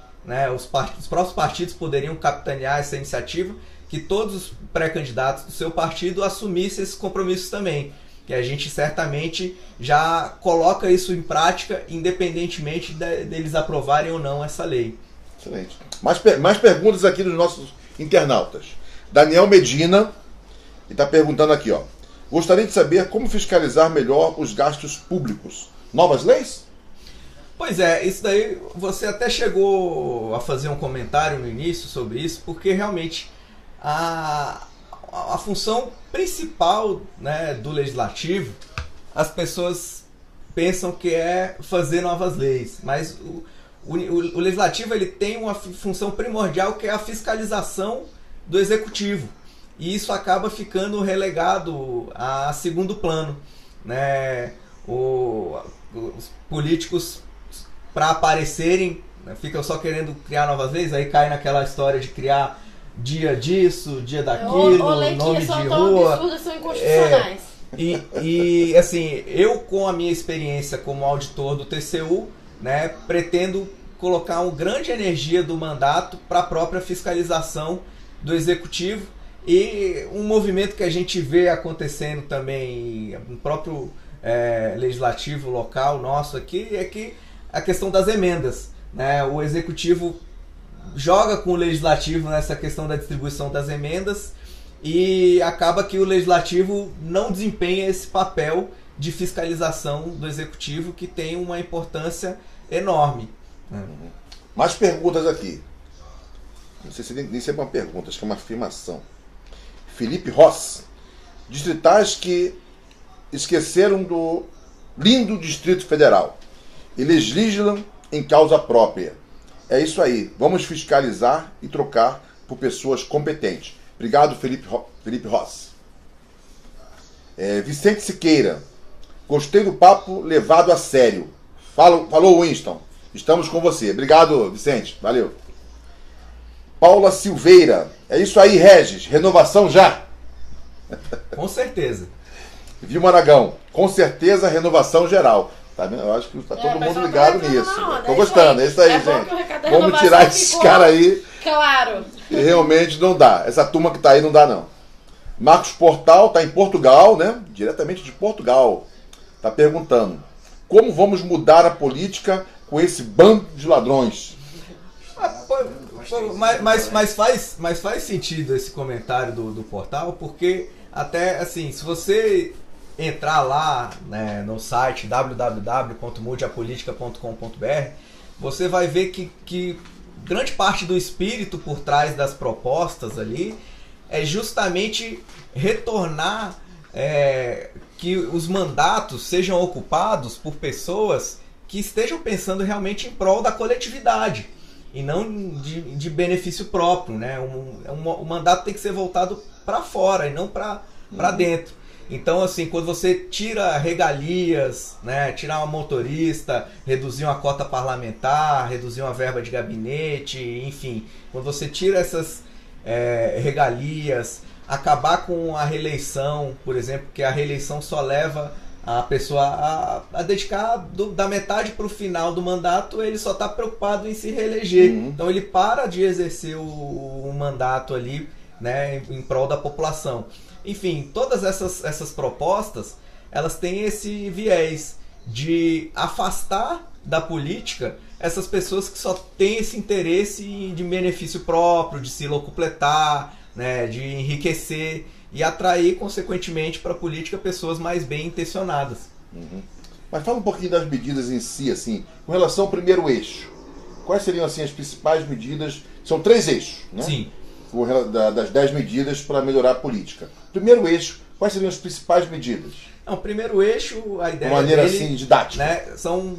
Os próprios partidos poderiam capitanear essa iniciativa, que todos os pré-candidatos do seu partido assumissem esses compromissos também, que a gente certamente já coloca isso em prática, independentemente deles aprovarem ou não essa lei. Excelente. Mais perguntas aqui dos nossos internautas. Daniel Medina está perguntando aqui, gostaria de saber como fiscalizar melhor os gastos públicos. Novas leis? Pois é, isso daí você até chegou a fazer um comentário no início sobre isso, porque realmente a função principal do legislativo, as pessoas pensam que é fazer novas leis, mas o legislativo ele tem uma função primordial, que é a fiscalização do executivo, e isso acaba ficando relegado a segundo plano. Os políticos, para aparecerem, ficam só querendo criar novas leis, aí cai naquela história de criar dia disso, dia daquilo, ou leis nome que são de tão rua. absurdas, são inconstitucionais. E assim, eu com a minha experiência como auditor do TCU, né, pretendo colocar uma grande energia do mandato para a própria fiscalização do executivo, e um movimento que a gente vê acontecendo também no próprio legislativo local nosso aqui é que a questão das emendas, né? O executivo joga com o legislativo nessa questão da distribuição das emendas e acaba que o legislativo não desempenha esse papel de fiscalização do executivo, que tem uma importância enorme. Mais perguntas aqui. Não sei se nem é uma pergunta, acho que é uma afirmação. Felipe Ross. Distritais que esqueceram do lindo Distrito Federal e legislam em causa própria. É isso aí. Vamos fiscalizar e trocar por pessoas competentes. Obrigado, Felipe Ross. Vicente Siqueira. Gostei do papo levado a sério. Falou, Winston. Estamos com você. Obrigado, Vicente. Valeu. Paula Silveira. É isso aí, Regis. Renovação já. Com certeza. Vilma Aragão. Com certeza, renovação geral. Tá vendo? Eu acho que está todo mundo ligado nisso. Tô gostando. É isso aí, gente. Vamos tirar esses caras aí. Claro. Que realmente não dá. Essa turma que está aí não dá, não. Marcos Portal está em Portugal, né? Diretamente de Portugal. Está perguntando: como vamos mudar a política com esse bando de ladrões? Mas faz sentido esse comentário do portal, porque até assim, se você entrar lá, né, no site www.mudeapolitica.com.br, você vai ver que grande parte do espírito por trás das propostas ali é justamente retornar que os mandatos sejam ocupados por pessoas que estejam pensando realmente em prol da coletividade e não de benefício próprio, né? O mandato tem que ser voltado para fora e não para dentro. Então, assim, quando você tira regalias, né, tirar uma motorista, reduzir uma cota parlamentar, reduzir uma verba de gabinete, enfim, quando você tira essas regalias, acabar com a reeleição, por exemplo, que a reeleição só leva a pessoa a dedicar da metade para o final do mandato, ele só está preocupado em se reeleger. Então ele para de exercer o mandato ali, né, em prol da população. Enfim, todas essas propostas, elas têm esse viés de afastar da política essas pessoas que só têm esse interesse de benefício próprio, de se locupletar, né, de enriquecer, e atrair, consequentemente, para a política pessoas mais bem intencionadas. Mas fala um pouquinho das medidas em si, assim, com relação ao primeiro eixo. Quais seriam, assim, as principais medidas? São 3 eixos, né? Sim. Das 10 medidas para melhorar a política. Primeiro eixo, quais seriam as principais medidas? O primeiro eixo, a ideia de maneira dele, assim, didática, né, são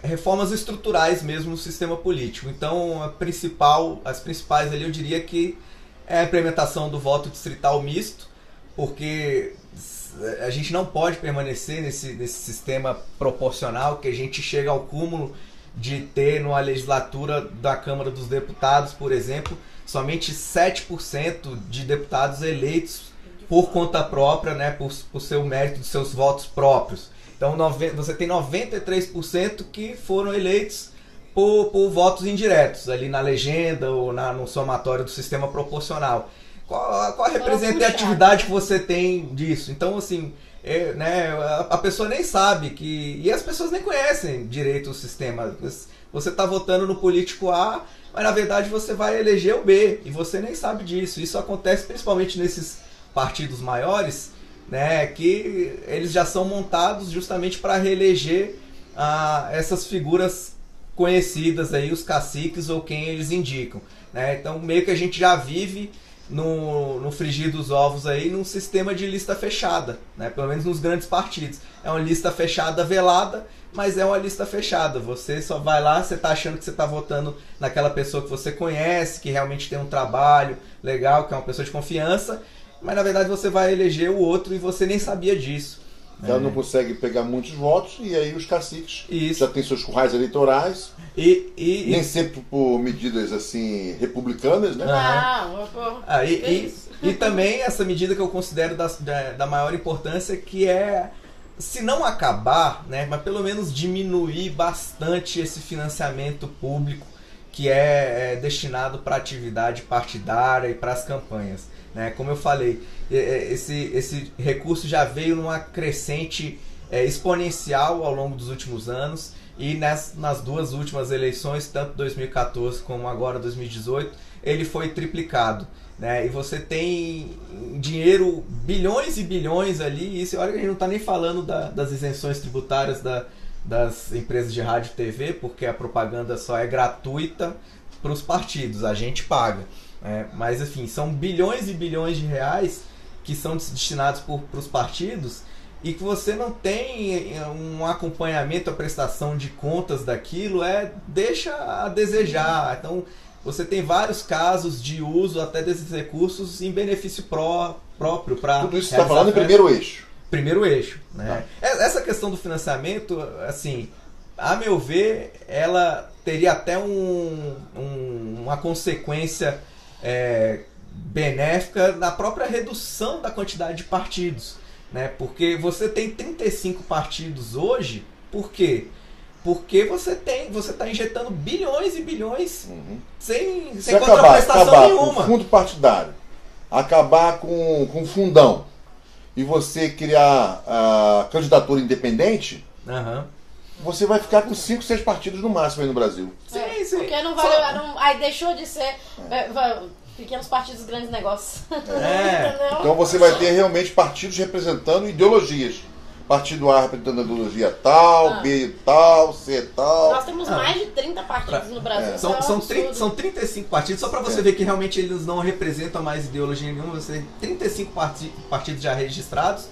reformas estruturais mesmo no sistema político. Então, as principais ali, eu diria que é a implementação do voto distrital misto, porque a gente não pode permanecer nesse sistema proporcional, que a gente chega ao cúmulo de ter numa legislatura da Câmara dos Deputados, por exemplo, somente 7% de deputados eleitos por conta própria, né, por seu mérito, dos seus votos próprios. Então você tem 93% que foram eleitos por votos indiretos, ali na legenda ou no somatório do sistema proporcional. Qual a representatividade que você tem disso? Então, assim, né, a pessoa nem sabe e as pessoas nem conhecem direito o sistema. Você está votando no político A, mas na verdade você vai eleger o B, e você nem sabe disso. Isso acontece principalmente nesses partidos maiores, né, que eles já são montados justamente para reeleger essas figuras conhecidas, aí, os caciques ou quem eles indicam, né? Então meio que a gente já vive no frigir dos ovos aí num sistema de lista fechada, né? Pelo menos nos grandes partidos. É uma lista fechada velada, mas é uma lista fechada. Você só vai lá, você está achando que você está votando naquela pessoa que você conhece, que realmente tem um trabalho legal, que é uma pessoa de confiança, mas na verdade você vai eleger o outro e você nem sabia disso. Ela não consegue pegar muitos votos e aí os caciques Isso. já têm seus currais eleitorais, nem sempre por medidas assim republicanas, né? E também essa medida que eu considero da maior importância, que é, se não acabar, né, mas pelo menos diminuir bastante esse financiamento público que é destinado para atividade partidária e para as campanhas. Né? Como eu falei, esse recurso já veio numa crescente exponencial ao longo dos últimos anos, e nas duas últimas eleições, tanto 2014 como agora 2018, ele foi triplicado. Né? E você tem dinheiro, bilhões e bilhões ali, e olha que a gente não está nem falando das isenções tributárias das empresas de rádio e TV, porque a propaganda só é gratuita para os partidos, a gente paga. Mas enfim, são bilhões e bilhões de reais que são destinados para os partidos, e que você não tem um acompanhamento, a prestação de contas daquilo, deixa a desejar. Então você tem vários casos de uso até desses recursos em benefício próprio para... Tudo isso você está falando em primeiro eixo. Primeiro eixo. Né? Essa questão do financiamento, assim, a meu ver, ela teria até uma consequência benéfica na própria redução da quantidade de partidos. Né? Porque você tem 35 partidos hoje, por quê? Porque você está injetando bilhões e bilhões sem contraprestação nenhuma. Com o fundo partidário, acabar com o fundão, e você criar a candidatura independente, você vai ficar com 5, 6 partidos no máximo aí no Brasil. Sim. Porque não vale. Aí deixou de ser pequenos partidos, grandes negócios. Então você vai ter realmente partidos representando ideologias. Partido A representando a ideologia tal, B tal, C tal. Nós temos mais de 30 partidos no Brasil. São 35 partidos, só para você ver que realmente eles não representam mais ideologia nenhuma. Você tem 35 partidos já registrados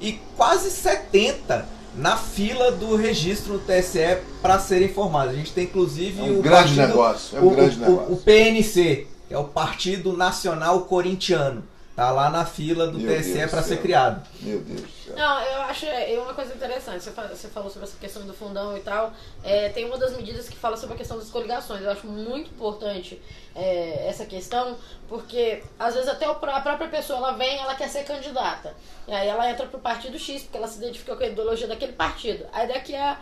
e quase 70 na fila do registro no TSE para serem formados. A gente tem inclusive um grande negócio. O PNC, que é o Partido Nacional Corintiano. Tá lá na fila do TSE para ser criado. Meu Deus do céu. Não, eu acho uma coisa interessante. Você falou sobre essa questão do fundão e tal. Tem uma das medidas que fala sobre a questão das coligações. Eu acho muito importante essa questão, porque às vezes até a própria pessoa ela quer ser candidata. E aí ela entra pro partido X, porque ela se identifica com a ideologia daquele partido. Aí daqui a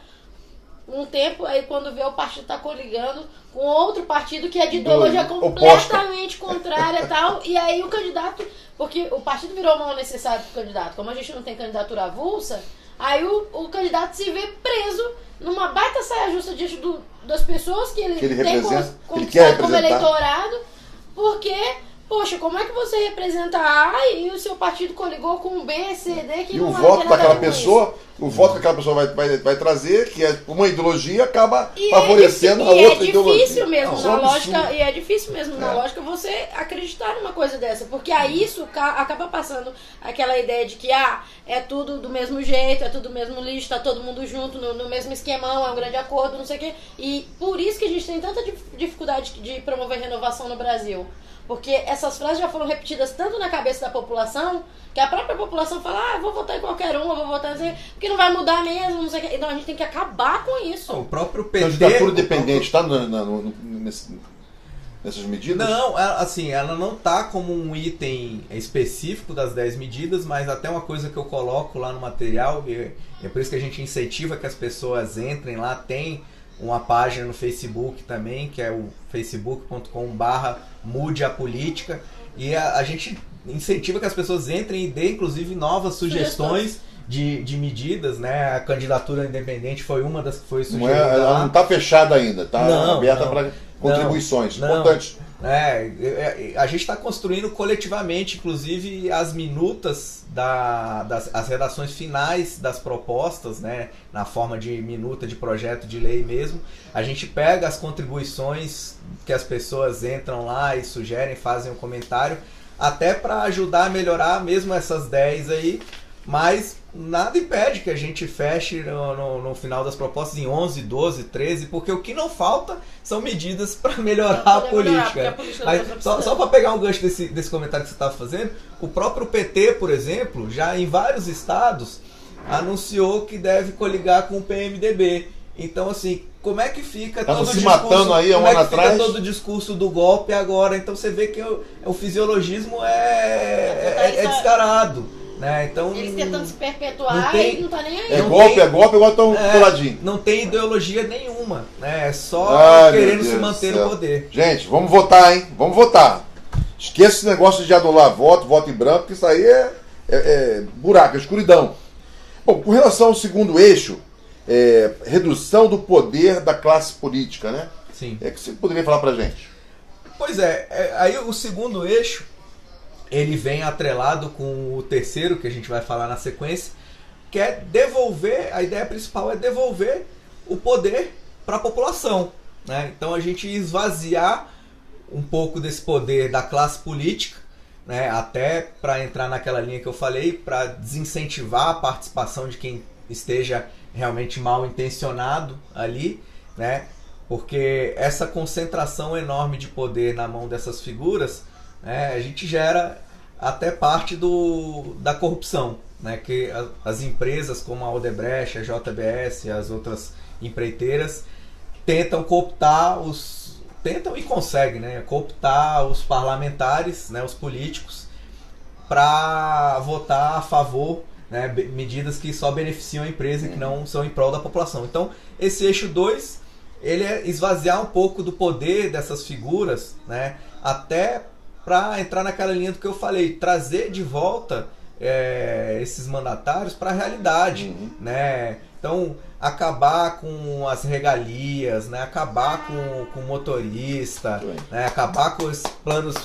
um tempo, aí quando vê o partido tá coligando com outro partido que é de ideologia completamente contrária e tal, e aí o candidato, porque o partido virou mal necessário pro candidato, como a gente não tem candidatura avulsa, aí o candidato se vê preso numa baita saia justa diante das pessoas que ele tem conquistado como eleitorado, porque... Poxa, como é que você representa A e o seu partido coligou com B, C, D, que não o voto daquela pessoa, o voto que aquela pessoa vai trazer, que é uma ideologia, acaba favorecendo a outra ideologia. É difícil mesmo na lógica você acreditar numa coisa dessa, porque aí isso acaba passando aquela ideia de que é tudo do mesmo jeito, é tudo do mesmo lixo, tá todo mundo junto no mesmo esquemão, é um grande acordo, não sei o quê. E por isso que a gente tem tanta dificuldade de promover renovação no Brasil. Porque essas frases já foram repetidas tanto na cabeça da população, que a própria população fala, eu vou votar em qualquer um, eu vou votar em... porque não vai mudar mesmo, não sei o que. Então a gente tem que acabar com isso. O próprio PT... A candidatura independente está nessas medidas? Não, assim, ela não está como um item específico das 10 medidas, mas até uma coisa que eu coloco lá no material, e é por isso que a gente incentiva que as pessoas entrem lá, tem uma página no Facebook também, que é o facebook.com/mude a política, e a gente incentiva que as pessoas entrem e dêem inclusive novas sugestões de medidas, né? A candidatura independente foi uma das que foi sugerida. Ela não está fechada ainda, está aberta para contribuições. Importante. A gente está construindo coletivamente, inclusive, as minutas as redações finais das propostas, né, na forma de minuta de projeto de lei mesmo. A gente pega as contribuições que as pessoas entram lá e sugerem, fazem um comentário, até para ajudar a melhorar mesmo essas 10 aí, mas nada impede que a gente feche no final das propostas em 11, 12, 13, porque o que não falta são medidas para melhorar a política. Só para pegar um gancho desse comentário que você estava fazendo, o próprio PT, por exemplo, já em vários estados anunciou que deve coligar com o PMDB. Então, assim, como é que fica Estavam todo o se discurso, matando aí há um como é ano que fica atrás? todo o discurso do golpe agora? Então você vê que o fisiologismo é descarado, né? Então, eles tentando se perpetuar não tem- e não tá nem aí. É Não golpe, tem- agora estão coladinhos. não tem ideologia nenhuma, né? É só Ai, meu querendo Deus se do manter céu. no poder. Gente, vamos votar, hein? Vamos votar. Esqueça esse negócio de anular voto em branco, que isso aí é buraco, é escuridão. Bom, com relação ao segundo eixo, redução do poder da classe política, né? Sim. É que você poderia falar pra gente. Pois aí o segundo eixo, ele vem atrelado com o terceiro, que a gente vai falar na sequência, que é devolver, a ideia principal é devolver o poder para a população, né? Então a gente esvaziar um pouco desse poder da classe política, né? Até para entrar naquela linha que eu falei, para desincentivar a participação de quem esteja realmente mal intencionado ali, né? Porque essa concentração enorme de poder na mão dessas figuras, né, a gente gera até parte da corrupção, né? Que as empresas como a Odebrecht, a JBS e as outras empreiteiras tentam cooptar tentam e conseguem, né, cooptar os parlamentares, né, os políticos, para votar a favor, né, medidas que só beneficiam a empresa e que não são em prol da população. Então, esse eixo 2, ele é esvaziar um pouco do poder dessas figuras, né, até para entrar naquela linha do que eu falei, trazer de volta esses mandatários para a realidade, né? Então, acabar com as regalias, né? Acabar com o motorista, né? Acabar com os planos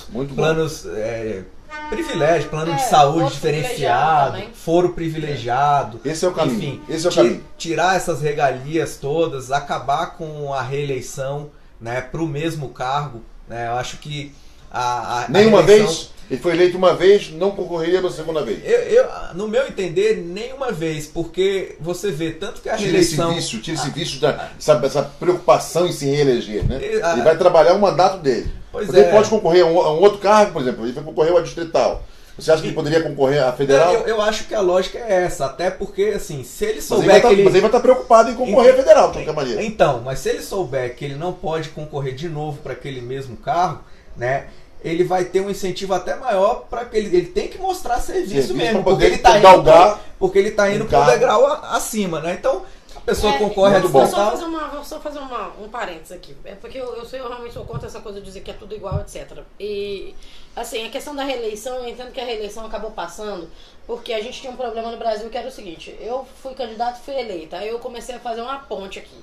privilégio, plano de saúde foro diferenciado, privilegiado foro privilegiado. Esse é o caminho. Enfim, Esse é o caminho. tirar essas regalias todas, acabar com a reeleição, né, para o mesmo cargo, né? Eu acho que Nenhuma reeleição, vez, ele foi eleito uma vez, não concorreria para a segunda vez. no meu entender, nenhuma vez, porque você vê tanto que a Tira esse reeleição... vício, essa preocupação em se reeleger, né? Ele Ele vai trabalhar o mandato dele. Pois Porque ele pode concorrer a um outro cargo, por exemplo, ele vai concorrer a distrital. Você acha que ele poderia concorrer a federal? Eu acho que a lógica é essa, até porque, assim, se ele Mas souber que ele... Mas ele vai estar preocupado em concorrer a federal, de qualquer maneira. Então, mas se ele souber que ele não pode concorrer de novo para aquele mesmo cargo, né, ele vai ter um incentivo até maior para que ele tem que mostrar serviço mesmo, pra porque poder ele está galgar indo para um degrau acima, né? Então, a pessoa concorre a muito bom. disputar... Vou só fazer um parênteses aqui. É porque eu realmente sou contra essa coisa de dizer que é tudo igual, etc. E, assim, a questão da reeleição, eu entendo que a reeleição acabou passando porque a gente tinha um problema no Brasil que era o seguinte: eu fui candidato e fui eleita, aí eu comecei a fazer uma ponte aqui.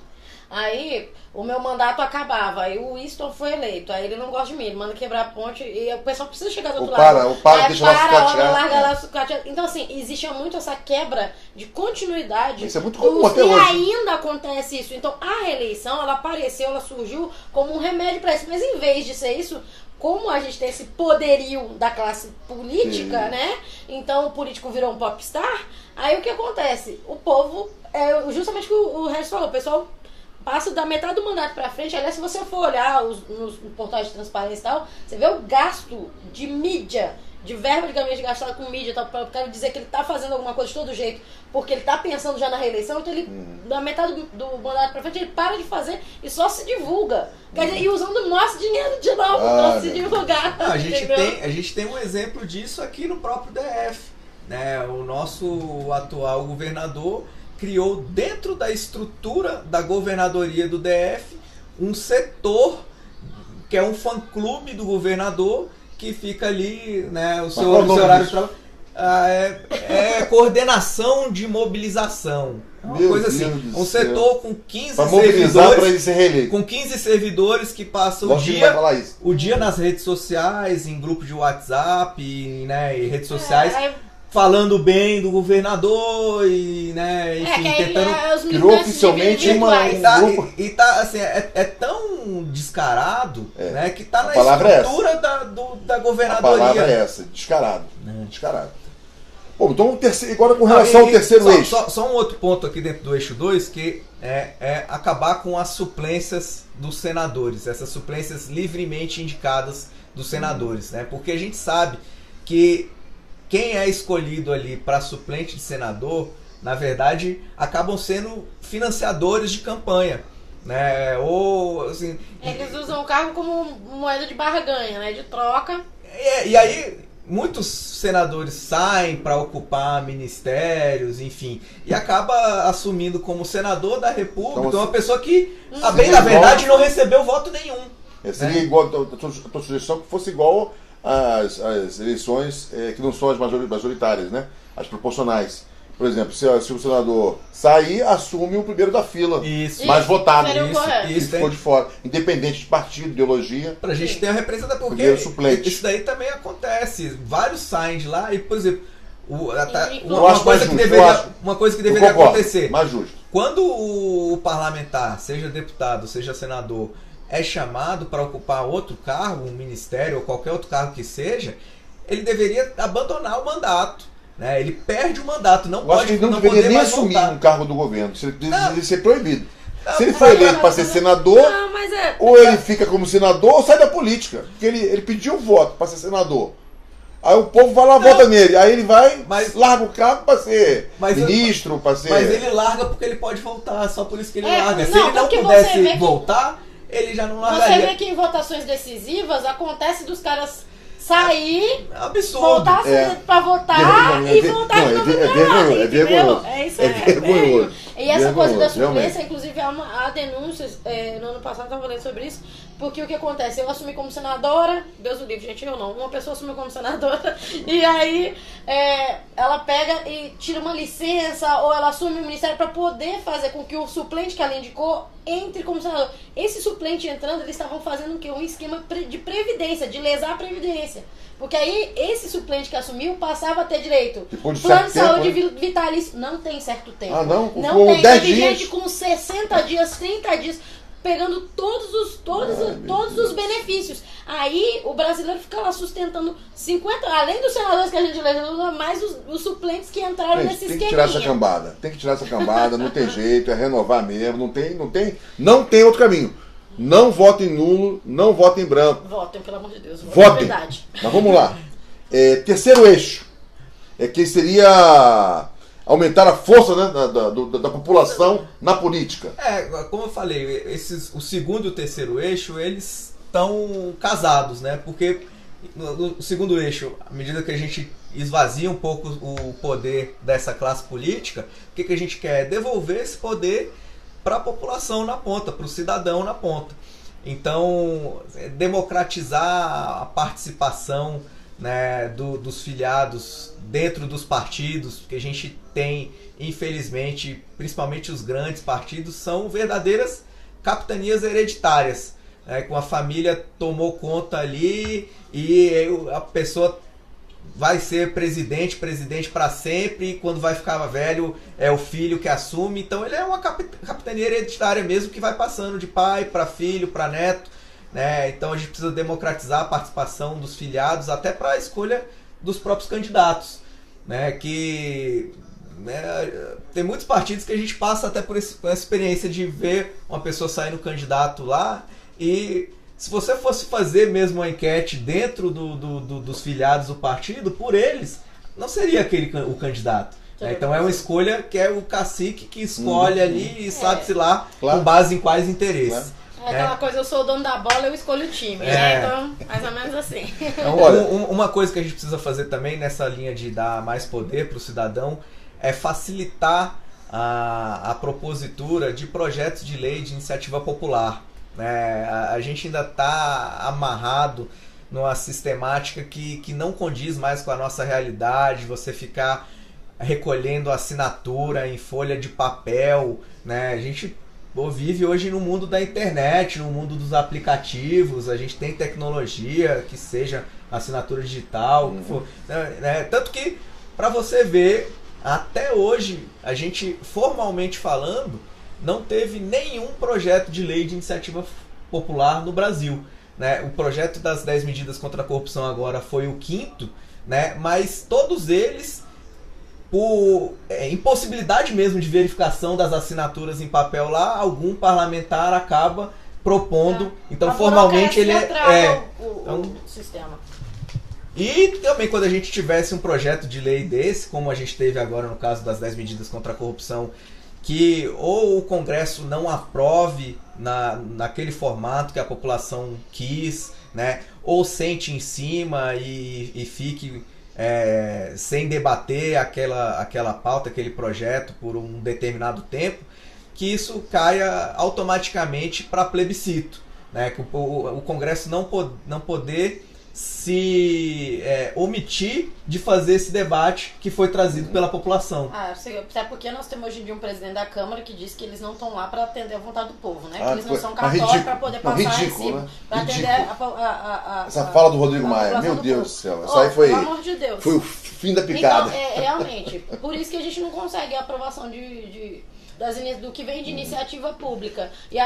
Aí o meu mandato acabava, aí o Winston foi eleito, aí ele não gosta de mim, ele manda quebrar a ponte e o pessoal precisa chegar do outro lado. Deixa lá sucatear. Larga lá sucatear. Então, assim, existia muito essa quebra de continuidade. Isso é muito comum até e hoje. ainda acontece isso. Então, a reeleição, ela apareceu, ela surgiu como um remédio para isso, mas em vez de ser isso, como a gente tem esse poderio da classe política, né? Então o político virou um popstar, aí o que acontece? O povo, justamente o que o Regis falou, o pessoal passa da metade do mandato pra frente. Aliás, se você for olhar nos portais de transparência e tal, você vê o gasto de mídia, de verba de gabinete gastado com mídia, tal, pra quero dizer que ele tá fazendo alguma coisa de todo jeito, porque ele tá pensando já na reeleição, então ele, da metade do mandato pra frente, ele para de fazer e só se divulga. Quer dizer, e usando o nosso dinheiro de novo pra se divulgar. A gente tem um exemplo disso aqui no próprio DF, né? O nosso atual governador criou dentro da estrutura da governadoria do DF um setor que é um fã-clube do governador que fica ali, né, o seu horário de trabalho. Coordenação de mobilização. Uma coisa assim. Um setor com 15 servidores. Para ele ser reeleito. Com 15 servidores que passam o dia nas redes sociais, em grupo de WhatsApp, né, e redes sociais. Falando bem do governador e, né, enfim, tentando... Criou oficialmente um grupo. E tá, assim, é tão descarado, né, que tá na estrutura da governadoria. A palavra é essa, descarado. Descarado. Bom, então, agora com relação ao terceiro eixo. Só um outro ponto aqui dentro do eixo 2, que é acabar com as suplências dos senadores, essas suplências livremente indicadas dos senadores, né, porque a gente sabe que quem é escolhido ali para suplente de senador na verdade, acabam sendo financiadores de campanha, né? Ou, assim, eles usam o cargo como moeda de barganha, né? De troca. E aí, muitos senadores saem para ocupar ministérios, enfim, e acaba assumindo como senador da República Então, uma pessoa que, a seria bem da igual- verdade, não recebeu voto nenhum. Seria igual, a tua sugestão que fosse igual às eleições que não são as majoritárias, né? As proporcionais. Por exemplo, se o senador sair, assume o primeiro da fila. Isso. Mais votado. seria o Isso, correto. isso. Que ficou de fora. Independente de partido, ideologia. Pra gente ter a representação, porque Primeiro suplente. isso daí também acontece. Vários saem de lá e, por exemplo, Eu acho mais justo, uma coisa que Eu deveria concordo, acontecer. mais justo. Quando o parlamentar, seja deputado, seja senador, é chamado para ocupar outro cargo, um ministério ou qualquer outro cargo que seja, ele deveria abandonar o mandato. Né? Ele perde o mandato, não Eu acho que pode ele não não deveria poder nem mais assumir voltar. um cargo do governo. Isso deveria ser proibido. Não, Se ele for eleito para ser senador, Não, mas ou ele fica como senador ou sai da política. Porque ele pediu voto para ser senador. Aí o povo vai lá e vota nele. Aí ele vai, larga o cargo para ser ministro, para ser... Mas ele larga porque ele pode voltar, só por isso que ele larga. Se não, ele não porque você pudesse vê que- voltar, ele já não você largaria. vê que em votações decisivas acontece dos caras sair, É um absurdo. voltar pra votar Não, e voltar de novo. é vergonhoso. É isso, É vergonhoso. E essa coisa da suplência, realmente. inclusive, há denúncias, no ano passado eu estava falando sobre isso, porque o que acontece? Eu assumi como senadora, Deus o livre, gente, eu não, uma pessoa assumiu como senadora, e aí ela pega e tira uma licença, ou ela assume o ministério para poder fazer com que o suplente que ela indicou entre como senador. Esse suplente entrando, eles estavam fazendo o quê? Um esquema de previdência, de lesar a previdência. Porque aí, esse suplente que assumiu passava a ter direito. Depois de Plano de certo saúde tempo, vitalício. Não tem certo tempo. Ah, não? Não Com tem. 10 Teve dias. gente com 60 dias, 30 dias, pegando todos os benefícios. Aí, o brasileiro fica lá sustentando 50, além dos senadores que a gente elegeu, mais os suplentes que entraram Gente, nesse tem que esqueminha. tirar essa cambada. Tem que tirar essa cambada, não tem jeito, é renovar mesmo, não tem outro caminho. Não votem nulo, não votem branco. Votem, pelo amor de Deus. Votem. Verdade. Mas vamos lá. Terceiro eixo. Que seria aumentar a força, né, da população na política. Como eu falei, o segundo e o terceiro eixo, eles estão casados, né? Porque no segundo eixo, à medida que a gente esvazia um pouco o poder dessa classe política, o que a gente quer? Devolver esse poder para a população na ponta, para o cidadão na ponta. Então, democratizar a participação, né, dos filiados dentro dos partidos, porque a gente tem, infelizmente, principalmente os grandes partidos, são verdadeiras capitanias hereditárias, né, com a família tomou conta ali e a pessoa vai ser presidente para sempre, e quando vai ficar velho é o filho que assume. Então ele é uma capitania hereditária mesmo, que vai passando de pai para filho, para neto, né? Então a gente precisa democratizar a participação dos filiados até para a escolha dos próprios candidatos, né? Que tem muitos partidos que a gente passa até por essa experiência de ver uma pessoa saindo candidato lá, e se você fosse fazer mesmo uma enquete dentro dos filiados do partido, por eles, não seria o candidato. Então é uma escolha que é o cacique que escolhe ali e sabe-se lá com base em quais interesses. É aquela coisa, eu sou o dono da bola, eu escolho o time. Né? Então, mais ou menos assim. Então, uma coisa que a gente precisa fazer também nessa linha de dar mais poder para o cidadão é facilitar a propositura de projetos de lei de iniciativa popular. A gente ainda está amarrado numa sistemática que não condiz mais com a nossa realidade, você ficar recolhendo assinatura em folha de papel, né? A gente vive hoje no mundo da internet, no mundo dos aplicativos, a gente tem tecnologia que seja assinatura digital, né? Tanto que, para você ver, até hoje, a gente, formalmente falando, não teve nenhum projeto de lei de iniciativa popular no Brasil, né? O projeto das 10 medidas contra a corrupção agora foi o 5º, né? Mas todos eles, por impossibilidade mesmo de verificação das assinaturas em papel lá, algum parlamentar acaba propondo. Então, formalmente, ele o sistema. E também quando a gente tivesse um projeto de lei desse, como a gente teve agora no caso das 10 medidas contra a corrupção, que ou o Congresso não aprove naquele formato que a população quis, né, ou sente em cima e fique sem debater aquela pauta, aquele projeto por um determinado tempo, que isso caia automaticamente para plebiscito, né, que o Congresso não poder se omitir de fazer esse debate que foi trazido pela população. Até porque nós temos hoje em dia um presidente da Câmara que diz que eles não estão lá para atender a vontade do povo, né? Que eles não são católicos para poder passar em cima, né? para atender essa fala do Rodrigo Maia, meu Deus do céu, isso aí foi, pelo amor de Deus, foi o fim da picada. Então, realmente, por isso que a gente não consegue a aprovação do que vem de iniciativa pública e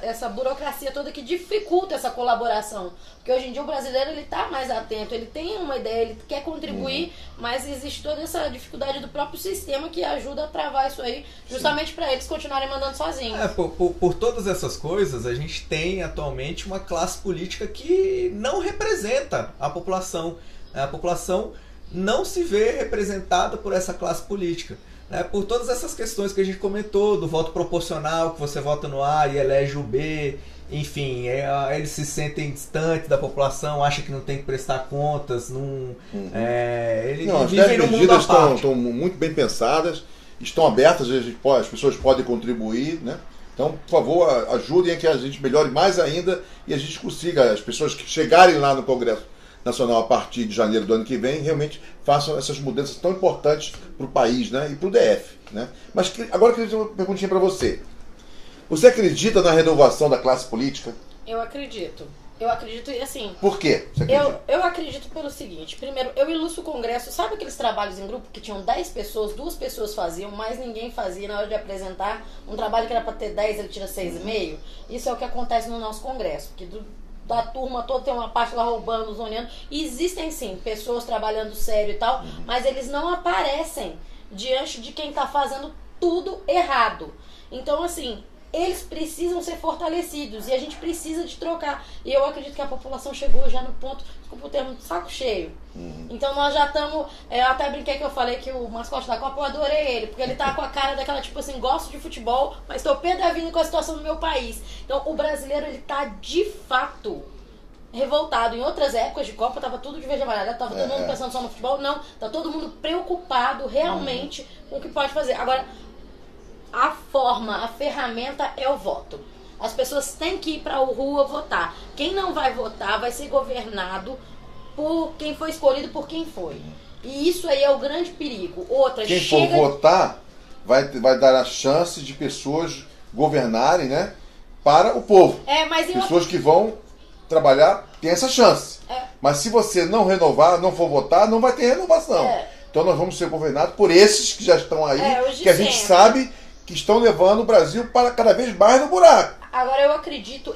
essa burocracia toda que dificulta essa colaboração, porque hoje em dia o brasileiro ele está mais atento, ele tem uma ideia, ele quer contribuir, mas existe toda essa dificuldade do próprio sistema que ajuda a travar isso aí, justamente para eles continuarem mandando sozinhos. Por todas essas coisas, a gente tem atualmente uma classe política que não representa a população. A população não se vê representada por essa classe política. Por todas essas questões que a gente comentou, do voto proporcional, que você vota no A e elege o B, enfim, eles se sentem distantes da população, acham que não tem que prestar contas, eles vivem num mundo à parte. As medidas estão muito bem pensadas, estão abertas, as pessoas podem contribuir, né? Então, por favor, ajudem a que a gente melhore mais ainda e a gente consiga, as pessoas que chegarem lá no Congresso Nacional a partir de janeiro do ano que vem, realmente façam essas mudanças tão importantes para o país, né, e para o DF. Né? Mas agora eu queria fazer uma perguntinha para você. Você acredita na renovação da classe política? Eu acredito. Eu acredito e assim... Por quê? Você acredita? Eu acredito pelo seguinte. Primeiro, eu ilustro o Congresso. Sabe aqueles trabalhos em grupo que tinham 10 pessoas, 2 pessoas faziam, mais ninguém fazia na hora de apresentar um trabalho que era para ter 10, ele tira 6,5? Isso é o que acontece no nosso Congresso. Porque da turma toda tem uma parte lá roubando, zoneando. E existem sim pessoas trabalhando sério e tal, mas eles não aparecem diante de quem está fazendo tudo errado. Então assim, eles precisam ser fortalecidos e a gente precisa de trocar. E eu acredito que a população chegou já no ponto, desculpa o termo, saco cheio. Então nós já estamos, eu até brinquei que eu falei que o mascote da Copa, eu adorei ele, porque ele tá com a cara daquela tipo assim, gosto de futebol, mas estou pé da vida com a situação do meu país. Então o brasileiro, ele tá de fato revoltado. Em outras épocas de Copa tava tudo de verde e amarelo, tava todo mundo pensando só no futebol, não, tá todo mundo preocupado realmente com o que pode fazer. Agora, a forma, a ferramenta é o voto. As pessoas têm que ir para a rua votar. Quem não vai votar vai ser governado por quem foi escolhido por quem foi. E isso aí é o grande perigo. Outra, quem for votar vai dar a chance de pessoas governarem, né, para o povo. Mas pessoas que vão trabalhar têm essa chance. Mas se você não renovar, não for votar, não vai ter renovação. Então nós vamos ser governados por esses que já estão aí, que a gente sabe que estão levando o Brasil para cada vez mais no buraco. Agora eu acredito,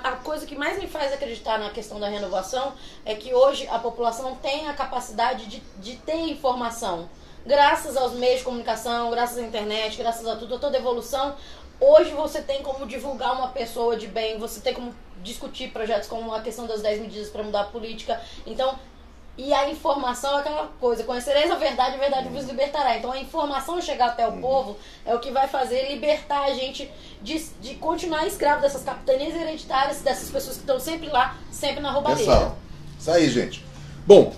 a coisa que mais me faz acreditar na questão da renovação é que hoje a população tem a capacidade de ter informação. Graças aos meios de comunicação, graças à internet, graças a tudo, a toda evolução, hoje você tem como divulgar uma pessoa de bem, você tem como discutir projetos como a questão das 10 medidas para mudar a política. Então, e a informação é aquela coisa, conhecereis a verdade vos libertará. Então a informação chegar até o povo é o que vai fazer libertar a gente de continuar escravo dessas capitanias hereditárias, dessas pessoas que estão sempre lá, sempre na roubalheira. Isso aí, gente. Bom,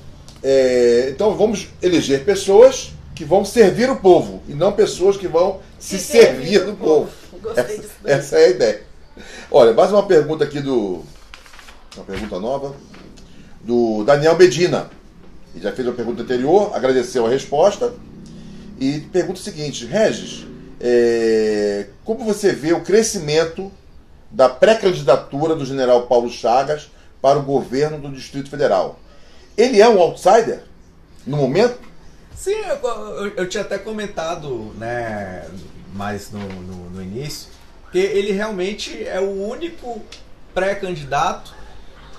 então vamos eleger pessoas que vão servir o povo e não pessoas que vão se servir do povo. Gostei disso. Essa é a ideia. Olha, mais uma pergunta aqui uma pergunta nova do Daniel Medina. Ele já fez a pergunta anterior, agradeceu a resposta e pergunta o seguinte: Regis, como você vê o crescimento da pré-candidatura do general Paulo Chagas para o governo do Distrito Federal? Ele é um outsider no momento? Sim, eu tinha até comentado, né, mais no início, que ele realmente é o único pré-candidato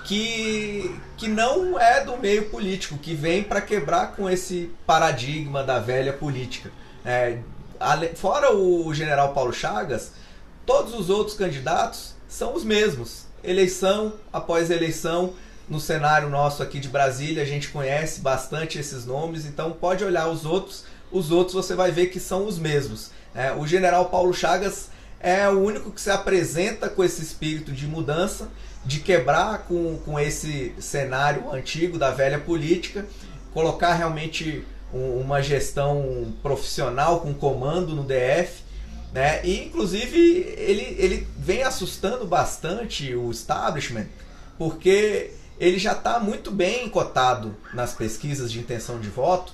que não é do meio político, que vem para quebrar com esse paradigma da velha política. Fora o general Paulo Chagas, todos os outros candidatos são os mesmos. Eleição após eleição, no cenário nosso aqui de Brasília, a gente conhece bastante esses nomes, então pode olhar os outros você vai ver que são os mesmos. O general Paulo Chagas é o único que se apresenta com esse espírito de mudança, de quebrar com esse cenário antigo da velha política, colocar realmente uma gestão profissional com comando no DF, né? E inclusive ele vem assustando bastante o establishment, porque ele já está muito bem cotado nas pesquisas de intenção de voto,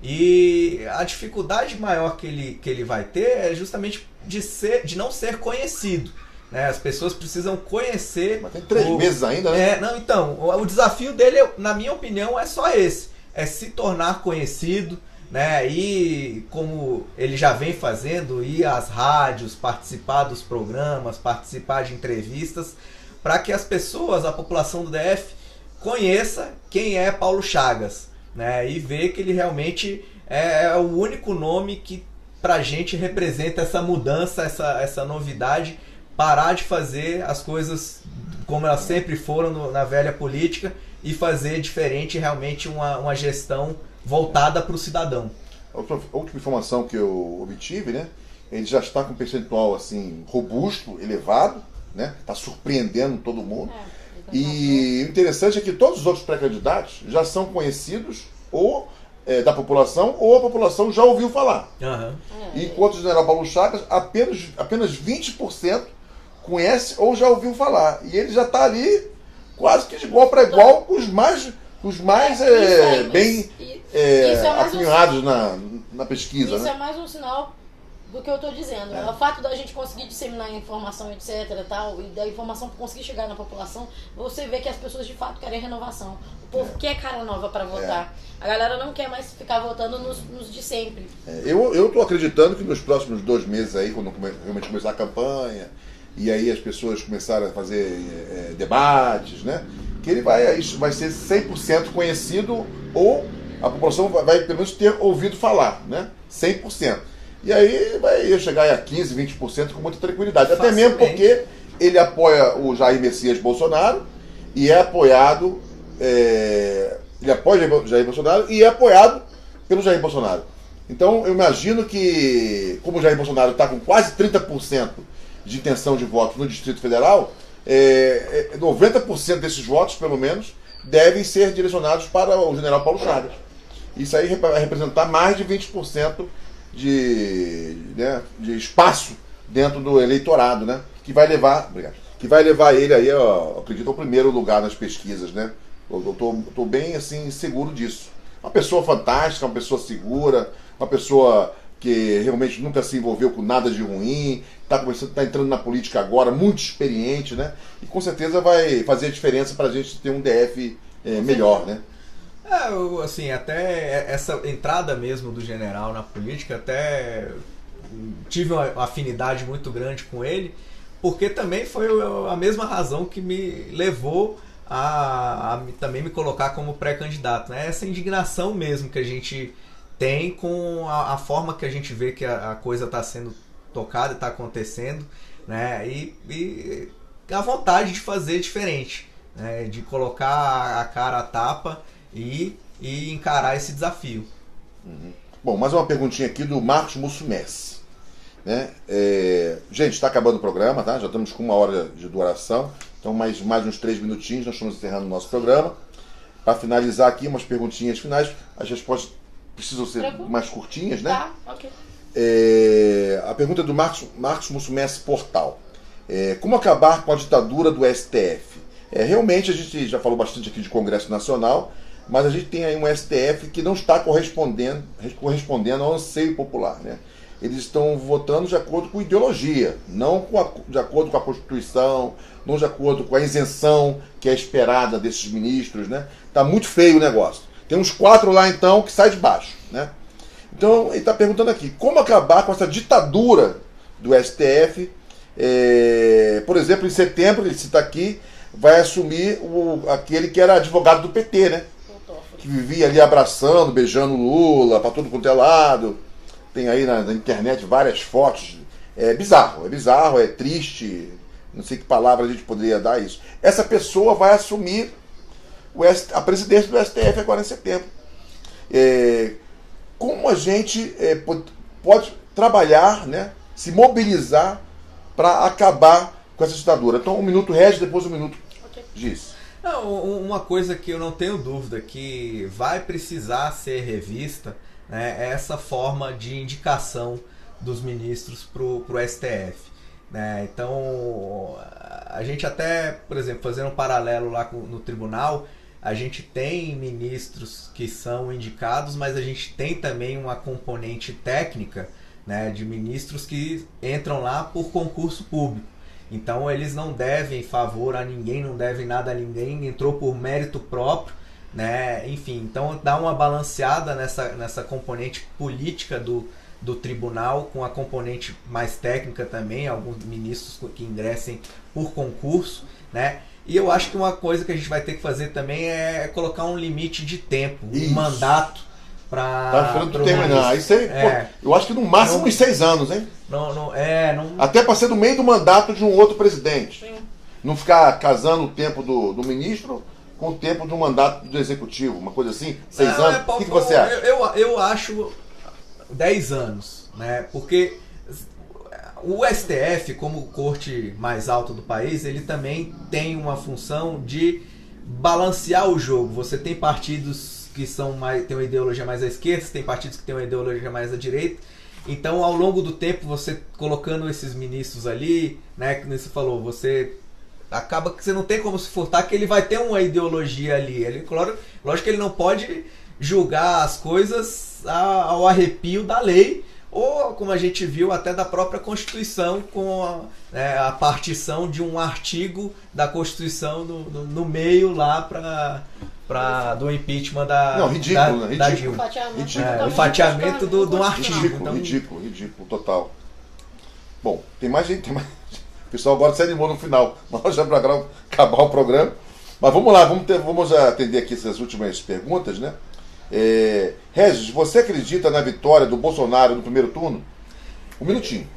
e a dificuldade maior que ele vai ter é justamente de não ser conhecido, né? As pessoas precisam conhecer. Mas tem 3 meses ainda, né? Não, então, o desafio dele, na minha opinião, é só esse: é se tornar conhecido, né? E como ele já vem fazendo, ir às rádios, participar dos programas, participar de entrevistas, para que as pessoas, a população do DF, conheça quem é Paulo Chagas, né? E ver que ele realmente é o único nome que pra gente representa essa mudança, essa novidade, parar de fazer as coisas como elas sempre foram na velha política e fazer diferente, realmente uma gestão voltada para o cidadão. A última informação que eu obtive, né? Ele já está com um percentual assim robusto, elevado, né? Está surpreendendo todo mundo. E o interessante é que todos os outros pré-candidatos já são conhecidos ou da população, ou a população já ouviu falar. Enquanto o general Paulo Chagas, apenas 20% conhece ou já ouviu falar. E ele já está ali quase que de igual para igual com os mais bem afinhados na pesquisa. Isso né? é mais um sinal do que eu estou dizendo. O fato da gente conseguir disseminar informação, etc, tal, e da informação conseguir chegar na população, você vê que as pessoas de fato querem renovação. O povo quer cara nova para votar. A galera não quer mais ficar votando nos de sempre. Eu estou acreditando que nos próximos 2 meses aí, quando realmente começar a campanha, e aí as pessoas começarem a fazer debates, né? Que ele vai ser 100% conhecido, ou a população vai pelo menos ter ouvido falar, né? 100%. E aí vai chegar a 15%, 20% com muita tranquilidade. Até mesmo porque ele apoia o Jair Messias Bolsonaro e é apoiado. Ele apoia o Jair Bolsonaro e é apoiado pelo Jair Bolsonaro. Então eu imagino que, como o Jair Bolsonaro está com quase 30% de intenção de voto no Distrito Federal, 90% desses votos, pelo menos, devem ser direcionados para o general Paulo Chagas. Isso aí vai representar mais de 20% de espaço dentro do eleitorado, né? Que vai levar ele aí, eu acredito, ao primeiro lugar nas pesquisas, né? Eu tô bem assim seguro disso. Uma pessoa fantástica, uma pessoa segura, uma pessoa que realmente nunca se envolveu com nada de ruim, tá entrando na política agora, muito experiente, né? E com certeza vai fazer a diferença para a gente ter um DF melhor, né? Assim, até essa entrada mesmo do general na política, até tive uma afinidade muito grande com ele, porque também foi a mesma razão que me levou a também me colocar como pré-candidato, né? Essa indignação mesmo que a gente tem com a forma que a gente vê que a coisa está sendo tocada e está acontecendo, né? E a vontade de fazer diferente, né? De colocar a cara à tapa e encarar esse desafio. Bom, mais uma perguntinha aqui do Marcos Mussumessi, né? Gente, está acabando o programa, tá? Já estamos com 1 hora de duração, então mais uns 3 minutinhos, nós estamos encerrando o nosso programa. Para finalizar aqui, umas perguntinhas finais, as respostas precisam ser mais curtinhas, né? Tá, ok. A pergunta é do Marcos Mussumessi Portal. Como acabar com a ditadura do STF? Realmente a gente já falou bastante aqui de Congresso Nacional, mas a gente tem aí um STF que não está correspondendo ao anseio popular, né? Eles estão votando de acordo com ideologia, não de acordo com a Constituição, não de acordo com a isenção que é esperada desses ministros, né? Tá muito feio o negócio. Tem uns 4 lá, então, que sai de baixo, né? Então, ele está perguntando aqui, como acabar com essa ditadura do STF? Por exemplo, em setembro, ele cita aqui, vai assumir aquele que era advogado do PT, né? Que vivia ali abraçando, beijando Lula para todo quanto é lado. Tem aí na internet várias fotos. É bizarro, é triste. Não sei que palavra a gente poderia dar isso. Essa pessoa vai assumir a presidência do STF agora em setembro. Como a gente pode trabalhar, né, se mobilizar para acabar com essa ditadura? Então, 1 minuto Regis, depois 1 minuto Giz. Uma coisa que eu não tenho dúvida que vai precisar ser revista, né, é essa forma de indicação dos ministros para o STF. Né? Então, a gente até, por exemplo, fazendo um paralelo lá no tribunal, a gente tem ministros que são indicados, mas a gente tem também uma componente técnica, né, de ministros que entram lá por concurso público. Então eles não devem favor a ninguém, não devem nada a ninguém, entrou por mérito próprio, né? Enfim, então dá uma balanceada nessa componente política do tribunal, com a componente mais técnica também, alguns ministros que ingressem por concurso, né? E eu acho que uma coisa que a gente vai ter que fazer também é colocar um limite de tempo, um mandato para... Tá esperando terminar. Isso aí, eu acho que no máximo uns 6 anos, hein? Não... Até para ser no meio do mandato de um outro presidente. Sim. Não ficar casando o tempo do ministro com o tempo de um mandato do executivo, uma coisa assim, 6 anos. O que você acha? Eu acho 10 anos, né? Porque o STF, como corte mais alta do país, ele também tem uma função de balancear o jogo. Você tem partidos que têm uma ideologia mais à esquerda, você tem partidos que têm uma ideologia mais à direita. Então, ao longo do tempo, você colocando esses ministros ali, né, que você falou, você acaba que você não tem como se furtar que ele vai ter uma ideologia ali. Lógico que ele não pode julgar as coisas ao arrepio da lei, ou como a gente viu até da própria Constituição, com a partição de um artigo da Constituição no meio lá do impeachment da Dilma. O fatiamento do artigo. Ridículo, total. Bom, tem mais gente. O pessoal agora se animou no final. Nós já para acabar o programa. Mas vamos lá, vamos atender aqui essas últimas perguntas, né? Regis, você acredita na vitória do Bolsonaro no primeiro turno? 1 minutinho.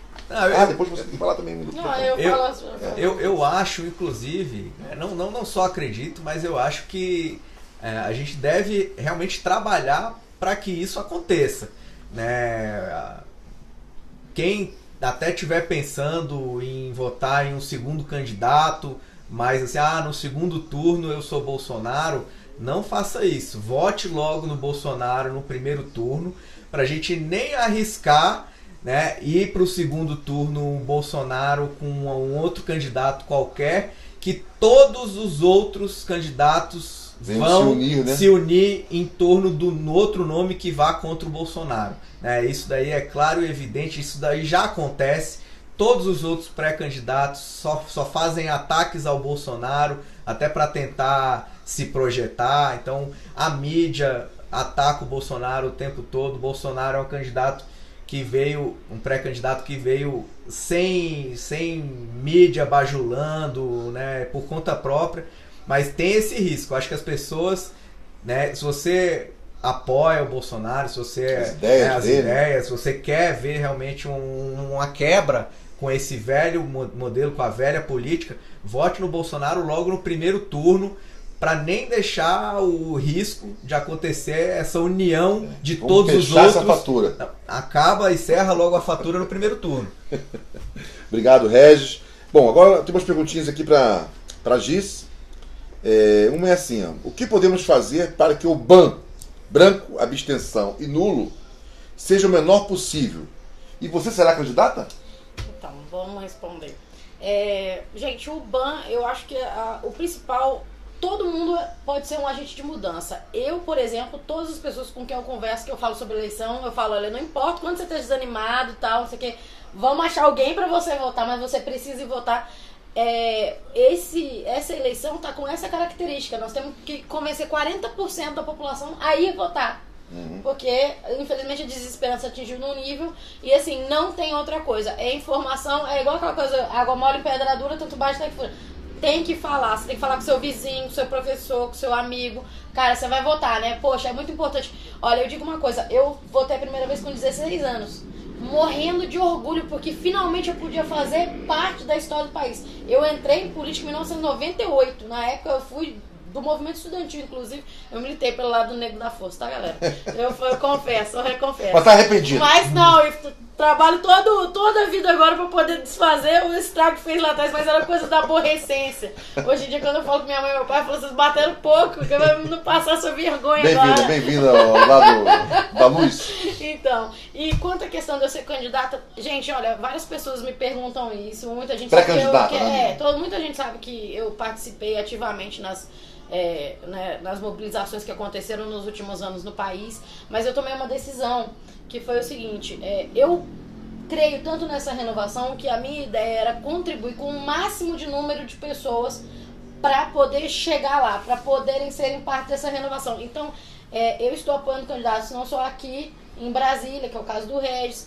Depois você tem que falar também 1 minuto. Eu acho, inclusive, não só acredito, mas eu acho que a gente deve realmente trabalhar para que isso aconteça. Né? Quem até estiver pensando em votar em um segundo candidato, mas assim, no segundo turno eu sou Bolsonaro, não faça isso. Vote logo no Bolsonaro no primeiro turno, para a gente nem arriscar, né, ir para o segundo turno um Bolsonaro com um outro candidato qualquer, que todos os outros candidatos vão se unir em torno do outro nome que vá contra o Bolsonaro. Isso daí é claro e evidente, isso daí já acontece. Todos os outros pré-candidatos só fazem ataques ao Bolsonaro, até para tentar se projetar. Então a mídia ataca o Bolsonaro o tempo todo. O Bolsonaro é um candidato que veio, um pré-candidato que veio sem mídia bajulando, né, por conta própria, mas tem esse risco. Acho que as pessoas, né, se você apoia o Bolsonaro, se você as ideias, se você quer ver realmente uma quebra com esse velho modelo, com a velha política, vote no Bolsonaro logo no primeiro turno, para nem deixar o risco de acontecer essa união de todos os outros. Essa fatura. Acaba e encerra logo a fatura no primeiro turno. Obrigado, Regis. Bom, agora tem umas perguntinhas aqui para Giz. Uma é assim, o que podemos fazer para que o BAN, branco, abstenção e nulo, seja o menor possível? E você será candidata? Então, vamos responder. Gente, o BAN, eu acho que o principal... Todo mundo pode ser um agente de mudança. Eu, por exemplo, todas as pessoas com quem eu converso, que eu falo sobre eleição, eu falo, olha, não importa quando você esteja desanimado e tal, não sei o que, vamos achar alguém para você votar, mas você precisa ir votar. Essa eleição está com essa característica. Nós temos que convencer 40% da população a ir votar. Porque, infelizmente, a desesperança atingiu num nível. E assim, não tem outra coisa. Informação, é igual aquela coisa, água mole em pedra dura, tanto bate até que fura. Tem que falar, você tem que falar com seu vizinho, com seu professor, com seu amigo. Cara, você vai votar, né? Poxa, é muito importante. Olha, eu digo uma coisa, eu votei a primeira vez com 16 anos, morrendo de orgulho, porque finalmente eu podia fazer parte da história do país. Eu entrei em política em 1998, na época eu fui do movimento estudantil, inclusive, eu militei pelo lado do Negro da Força, tá, galera? Eu confesso, eu reconfesso. Mas tá arrependido. Mas não, eu trabalho toda a vida agora pra poder desfazer o estrago que fez lá atrás, mas era coisa da aborrecência. Hoje em dia, quando eu falo com minha mãe e meu pai, eu falo, vocês bateram pouco, que eu vou não passar essa vergonha agora. Bem-vinda ao lado da luz. Então, e quanto à questão de eu ser candidata, gente, olha, várias pessoas me perguntam isso, muita gente Pré-candidata, sabe né? muita gente sabe que eu participei ativamente nas mobilizações que aconteceram nos últimos anos no país, mas eu tomei uma decisão, que foi o seguinte, eu creio tanto nessa renovação que a minha ideia era contribuir com o máximo de número de pessoas para poder chegar lá, para poderem serem parte dessa renovação. Então, eu estou apoiando candidatos não só aqui em Brasília, que é o caso do Regis,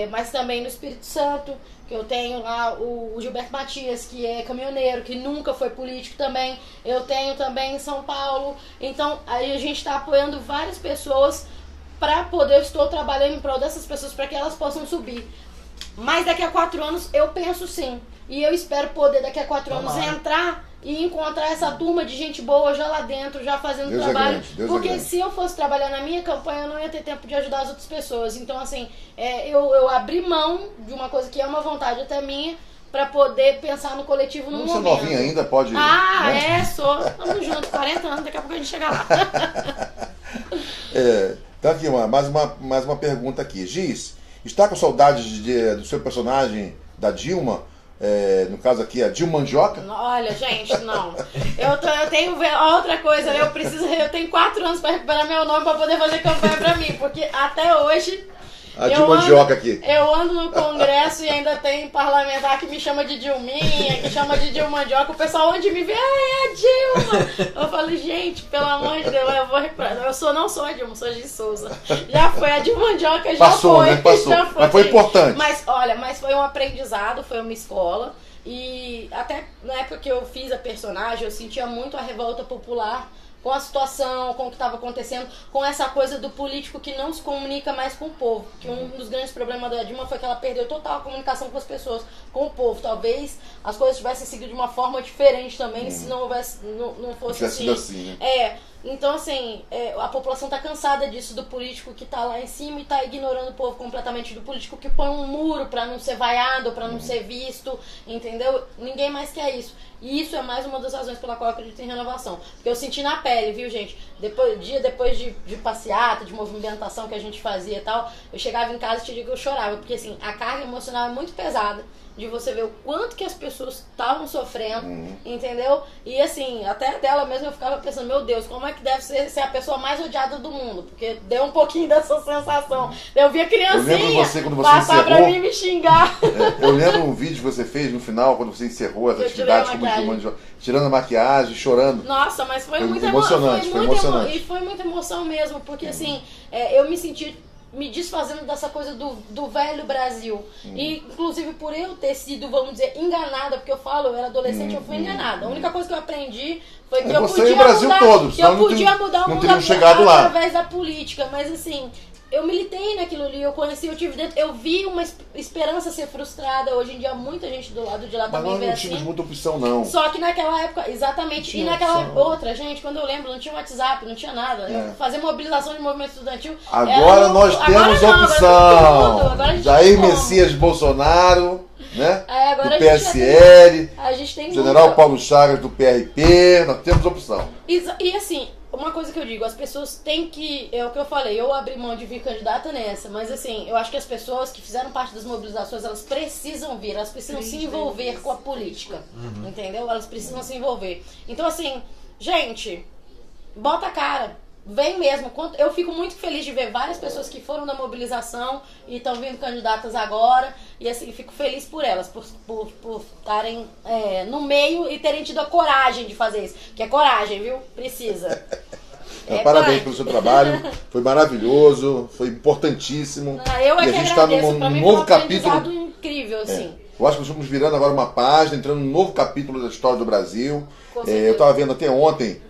mas também no Espírito Santo, que eu tenho lá o Gilberto Matias, que é caminhoneiro, que nunca foi político também. Eu tenho também em São Paulo. Então, aí a gente está apoiando várias pessoas para poder, eu estou trabalhando em prol dessas pessoas para que elas possam subir. Mas daqui a 4 anos eu penso sim. E eu espero poder daqui a 4 anos entrar e encontrar essa turma de gente boa já lá dentro, já fazendo Deus trabalho. Deus porque se eu fosse trabalhar na minha campanha, eu não ia ter tempo de ajudar as outras pessoas. Então, assim, eu abri mão de uma coisa que é uma vontade até minha, para poder pensar no coletivo no momento. Você é novinha ainda, pode... né? Sou. Tamo junto, 40 anos, daqui a pouco a gente chega lá. Então aqui, mais uma pergunta aqui. Giz, está com saudade do seu personagem, da Dilma? No caso aqui, a Dilma Mandioca? Olha, gente, não. Eu tenho outra coisa, eu tenho 4 anos para recuperar meu nome para poder fazer campanha para mim, porque até hoje A Dilma Mandioca aqui. Eu ando no Congresso e ainda tem parlamentar que me chama de Dilminha, que chama de Dilma Mandioca. O pessoal onde me vê, é a Dilma. Eu falo, gente, pelo amor de Deus, eu vou recuperar. Não sou a Dilma, sou a Gis Souza. Já foi, a Dilma Mandioca já passou, foi. Né? Passou, já foi. Mas foi importante. Mas foi um aprendizado, foi uma escola. E até na época que eu fiz a personagem, eu sentia muito a revolta popular com a situação, com o que estava acontecendo, com essa coisa do político que não se comunica mais com o povo. Que um dos grandes problemas da Dilma foi que ela perdeu total a comunicação com as pessoas, com o povo. Talvez as coisas tivessem seguido de uma forma diferente também, se não houvesse, não fosse assim. Né? Então, assim, a população tá cansada disso, do político que tá lá em cima e tá ignorando o povo completamente, do político que põe um muro pra não ser vaiado, pra não ser visto, entendeu? Ninguém mais quer isso. E isso é mais uma das razões pela qual eu acredito em renovação. Porque eu senti na pele, viu, gente? Depois de passeata, de movimentação que a gente fazia e tal, eu chegava em casa e te digo que eu chorava. Porque, assim, a carga emocional é muito pesada. De você ver o quanto que as pessoas estavam sofrendo, entendeu? E assim, até dela mesma eu ficava pensando, meu Deus, como é que deve ser a pessoa mais odiada do mundo? Porque deu um pouquinho dessa sensação. Eu vi a criancinha quando você passar encerrou, pra mim me xingar. Eu lembro um vídeo que você fez no final, quando você encerrou as atividades tirando a maquiagem, chorando. Nossa, mas foi muito emocionante. Foi emocionante. E foi muita emoção mesmo, porque assim, eu me senti me desfazendo dessa coisa do velho Brasil. E, inclusive, por eu ter sido, vamos dizer, enganada, porque eu era adolescente, eu fui enganada. A única coisa que eu aprendi foi que eu podia mudar o mundo através da política. Mas, assim, eu militei naquilo ali, eu conheci, eu tive dentro, eu vi uma esperança ser frustrada. Hoje em dia, muita gente do lado de lá também vê assim. Mas não tínhamos muita opção, não. Só que naquela época, exatamente, e naquela outra, gente, quando eu lembro, não tinha WhatsApp, não tinha nada. Fazer mobilização de movimento estudantil. Agora nós temos opção. Jair Messias Bolsonaro, né? Do PSL, a gente tem General Paulo Chagas do PRP, nós temos opção. E assim, uma coisa que eu digo, as pessoas têm que, é o que eu falei, eu abri mão de vir candidata nessa, mas assim, eu acho que as pessoas que fizeram parte das mobilizações, elas precisam vir, elas precisam se envolver com a política, entendeu? Elas precisam se envolver. Então assim, gente, bota a cara, vem mesmo. Eu fico muito feliz de ver várias pessoas que foram da mobilização e estão vindo candidatas agora. E assim, fico feliz por elas, por estarem no meio e terem tido a coragem de fazer isso. Que é coragem, viu? Precisa. Parabéns pelo seu trabalho. Foi maravilhoso, foi importantíssimo. Eu e a gente está num novo capítulo. Incrível, assim. Eu acho que nós estamos virando agora uma página, entrando num novo capítulo da história do Brasil. Eu estava vendo até ontem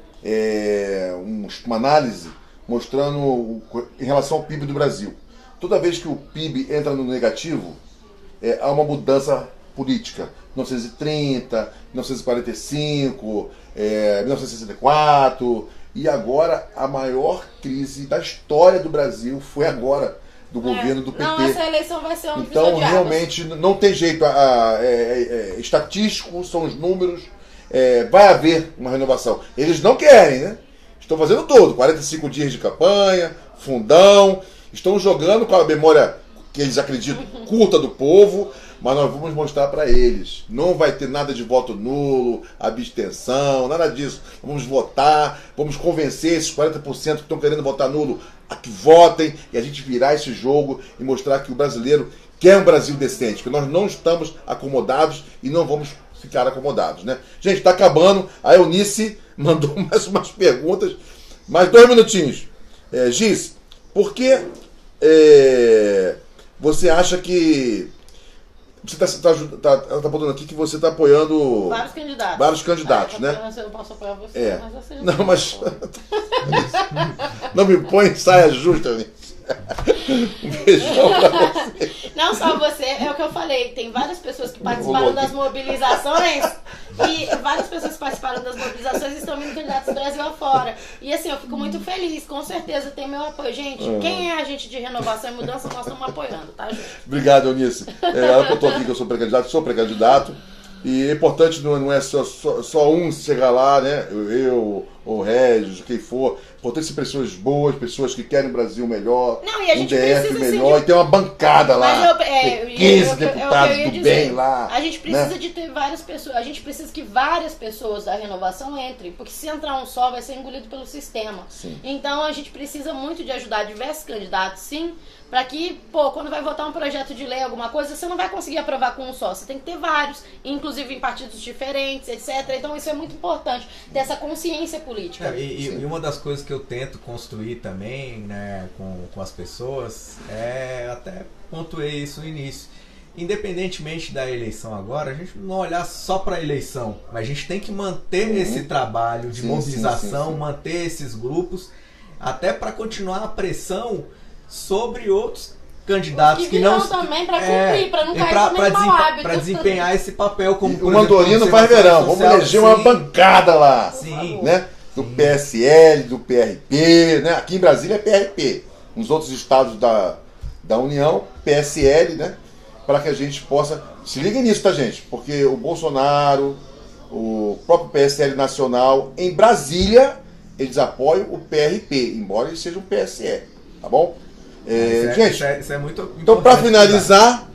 uma análise mostrando em relação ao PIB do Brasil. Toda vez que o PIB entra no negativo, há uma mudança política. 1930, 1945, 1964, e agora a maior crise da história do Brasil foi agora, do governo do PT. Não, essa eleição vai ser um Então, realmente, não tem jeito. Estatístico, são os números. Vai haver uma renovação. Eles não querem, né? Estão fazendo tudo. 45 dias de campanha, fundão. Estão jogando com a memória que eles acreditam curta do povo, mas nós vamos mostrar para eles. Não vai ter nada de voto nulo, abstenção, nada disso. Vamos votar, vamos convencer esses 40% que estão querendo votar nulo a que votem, e a gente virar esse jogo e mostrar que o brasileiro quer um Brasil decente, que nós não estamos acomodados e não vamos ficar acomodados, né? Gente, está acabando. A Eunice mandou mais umas perguntas. Mais 2 minutinhos. Giz, por que você acha que... ela está botando aqui que você está apoiando... Vários candidatos, né? Eu posso apoiar você, mas você não, mas... Não me põe em saia justa, Eunice. Um beijão pra você. Não só você, é o que eu falei. Tem várias pessoas que participaram das mobilizações e várias pessoas que participaram das mobilizações estão vindo candidatos do Brasil afora. E assim, eu fico muito feliz, com certeza tem meu apoio. Gente, quem é agente de renovação e mudança, nós estamos apoiando, tá, gente? Obrigado, Eunice. Ela botou aqui que eu sou pré-candidato. E é importante, não é só um chegar lá, né? Eu, o Regis, quem for. Importante ser pessoas boas, pessoas que querem um Brasil melhor, não, e a gente um DF precisa, melhor, assim, e tem uma bancada lá. Tem 15 deputados do bem lá. A gente precisa, né? de ter várias pessoas, a gente precisa que várias pessoas da renovação entrem, porque se entrar um só, vai ser engolido pelo sistema. Sim. Então a gente precisa muito de ajudar diversos candidatos, sim, para que, quando vai votar um projeto de lei, alguma coisa, você não vai conseguir aprovar com um só, você tem que ter vários, inclusive em partidos diferentes, etc. Então isso é muito importante, ter essa consciência política. E uma das coisas que eu tento construir também, né, com as pessoas, até pontuei isso no início, independentemente da eleição agora, a gente não olhar só para a eleição, mas a gente tem que manter esse trabalho de mobilização, manter esses grupos, até para continuar a pressão sobre outros candidatos que não também para cumprir, para não cair no mesmo mau hábito. Para desempenhar esse papel como o Mandorino faz verão, vamos eleger uma bancada lá, né? Do PSL, do PRP, né? Aqui em Brasília é PRP, nos outros estados da União, PSL, né? Para que a gente possa... Se liguem nisso, tá, gente? Porque o Bolsonaro, o próprio PSL nacional, em Brasília, eles apoiam o PRP, embora eles sejam PSL, tá bom? Gente, isso é muito importante. Então, para finalizar,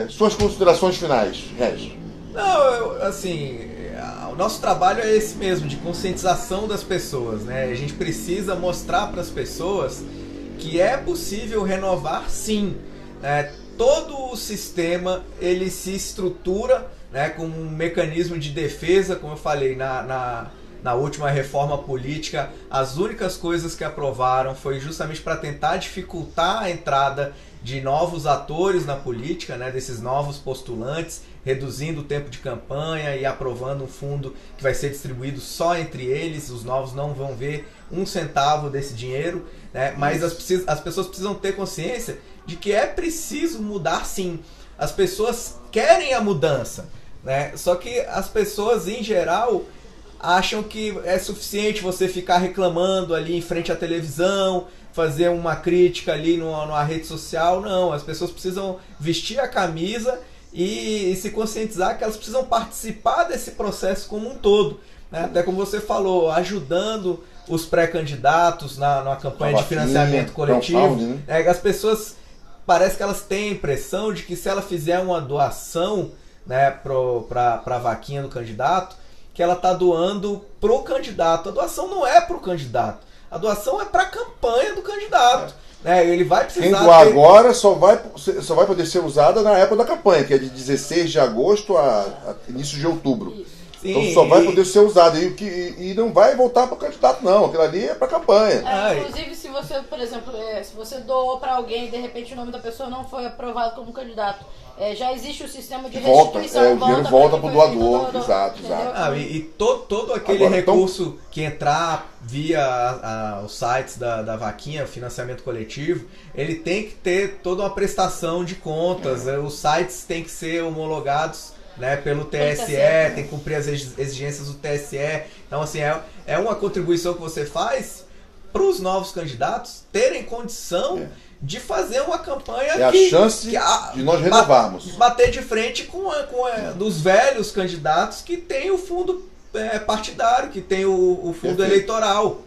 suas considerações finais, Regis. Não, o nosso trabalho é esse mesmo, de conscientização das pessoas, né? A gente precisa mostrar para as pessoas que é possível renovar, sim, né? Todo o sistema, ele se estrutura, né, com um mecanismo de defesa, como eu falei, na última reforma política, as únicas coisas que aprovaram foi justamente para tentar dificultar a entrada de novos atores na política, né, desses novos postulantes, reduzindo o tempo de campanha e aprovando um fundo que vai ser distribuído só entre eles. Os novos não vão ver um centavo desse dinheiro, né, mas as pessoas precisam ter consciência de que é preciso mudar, sim. As pessoas querem a mudança, né, só que as pessoas, em geral, acham que é suficiente você ficar reclamando ali em frente à televisão, fazer uma crítica ali numa rede social. Não, as pessoas precisam vestir a camisa e se conscientizar que elas precisam participar desse processo como um todo, né? Até como você falou, ajudando os pré-candidatos na campanha de financiamento coletivo. Né? As pessoas, parece que elas têm a impressão de que se ela fizer uma doação, né, para a vaquinha do candidato, que ela está doando pro candidato. A doação não é pro candidato. A doação é para a campanha do candidato. Né? Ele vai precisar... Quem doar agora só vai poder ser usada na época da campanha, que é de 16 de agosto a início de outubro. Sim, Então só vai poder ser usado e não vai voltar para candidato, não. Aquilo ali é para campanha. Inclusive, se você, por exemplo, se você doou para alguém e de repente o nome da pessoa não foi aprovado como candidato, já existe o sistema de restituição. O dinheiro volta para o doador. Exato. E todo aquele recurso que entrar via os sites da vaquinha, financiamento coletivo, ele tem que ter toda uma prestação de contas. Os sites têm que ser homologados, né, pelo TSE, tem que cumprir as exigências do TSE. Então, assim, é uma contribuição que você faz para os novos candidatos terem condição de fazer uma campanha a chance de nós renovarmos. Bater de frente com dos velhos candidatos que tem o fundo partidário, que tem o fundo eleitoral.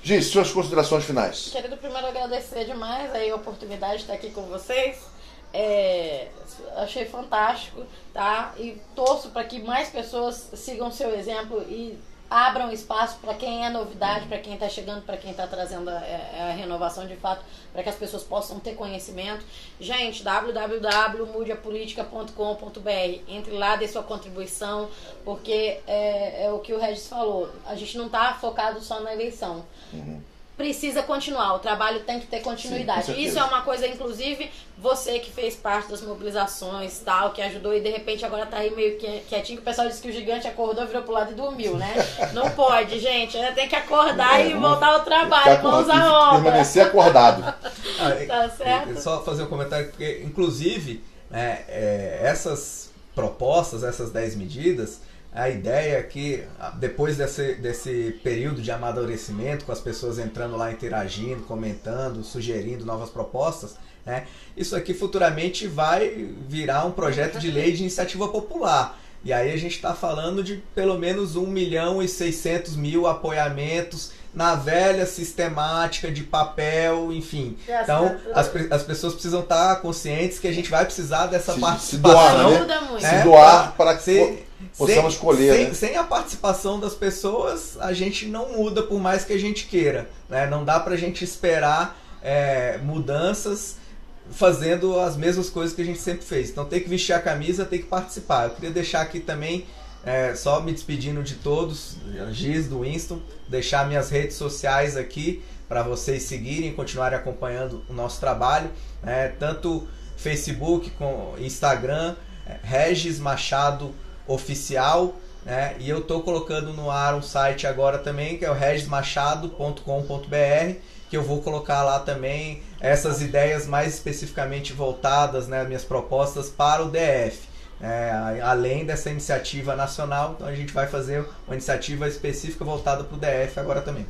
Giz, suas considerações finais. Querido, primeiro agradecer demais a oportunidade de estar aqui com vocês. Achei fantástico, tá? E torço para que mais pessoas sigam seu exemplo e abram espaço para quem é novidade, para quem está chegando, para quem está trazendo a renovação de fato, para que as pessoas possam ter conhecimento. Gente, www.mudeapolitica.com.br, entre lá, dê sua contribuição, porque é o que o Regis falou, a gente não está focado só na eleição. Precisa continuar, o trabalho tem que ter continuidade. Sim, isso é uma coisa, inclusive, você que fez parte das mobilizações, tal, que ajudou e de repente agora tá aí meio quietinho, que o pessoal disse que o gigante acordou, virou pro lado e dormiu, né? Não pode, gente, tem que acordar e voltar ao trabalho, mãos à obra. Permanecer acordado. Tá certo? Só fazer um comentário, porque inclusive essas propostas, essas 10 medidas, a ideia é que depois desse período de amadurecimento, com as pessoas entrando lá, interagindo, comentando, sugerindo novas propostas, né, isso aqui futuramente vai virar um projeto de lei de iniciativa popular. E aí a gente está falando de pelo menos 1.600.000 apoiamentos na velha sistemática de papel, enfim. Então, as pessoas precisam estar conscientes que a gente vai precisar dessa participação. Se doar para que possamos colher. Sem a participação das pessoas, a gente não muda por mais que a gente queira. Né? Não dá para a gente esperar mudanças fazendo as mesmas coisas que a gente sempre fez. Então tem que vestir a camisa, tem que participar. Eu queria deixar aqui também, só me despedindo de todos, Giz, do Winston, deixar minhas redes sociais aqui para vocês seguirem e continuarem acompanhando o nosso trabalho, tanto Facebook como Instagram, Regis Machado Oficial, e eu estou colocando no ar um site agora também, que é o regismachado.com.br, que eu vou colocar lá também essas ideias mais especificamente voltadas, minhas propostas para o DF. Além dessa iniciativa nacional, então a gente vai fazer uma iniciativa específica voltada para o DF agora também.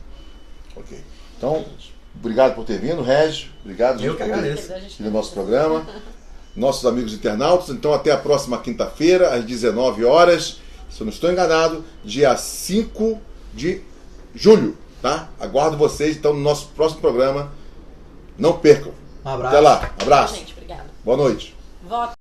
Ok. Então, obrigado por ter vindo, Regis. Obrigado. Eu que agradeço. No nosso programa. Nossos amigos internautas, então até a próxima quinta-feira, às 19 horas. Se eu não estou enganado, dia 5 de julho. Tá? Aguardo vocês então no nosso próximo programa. Não percam. Um abraço. Até lá. Abraço. Gente, obrigado. Boa noite. Voto.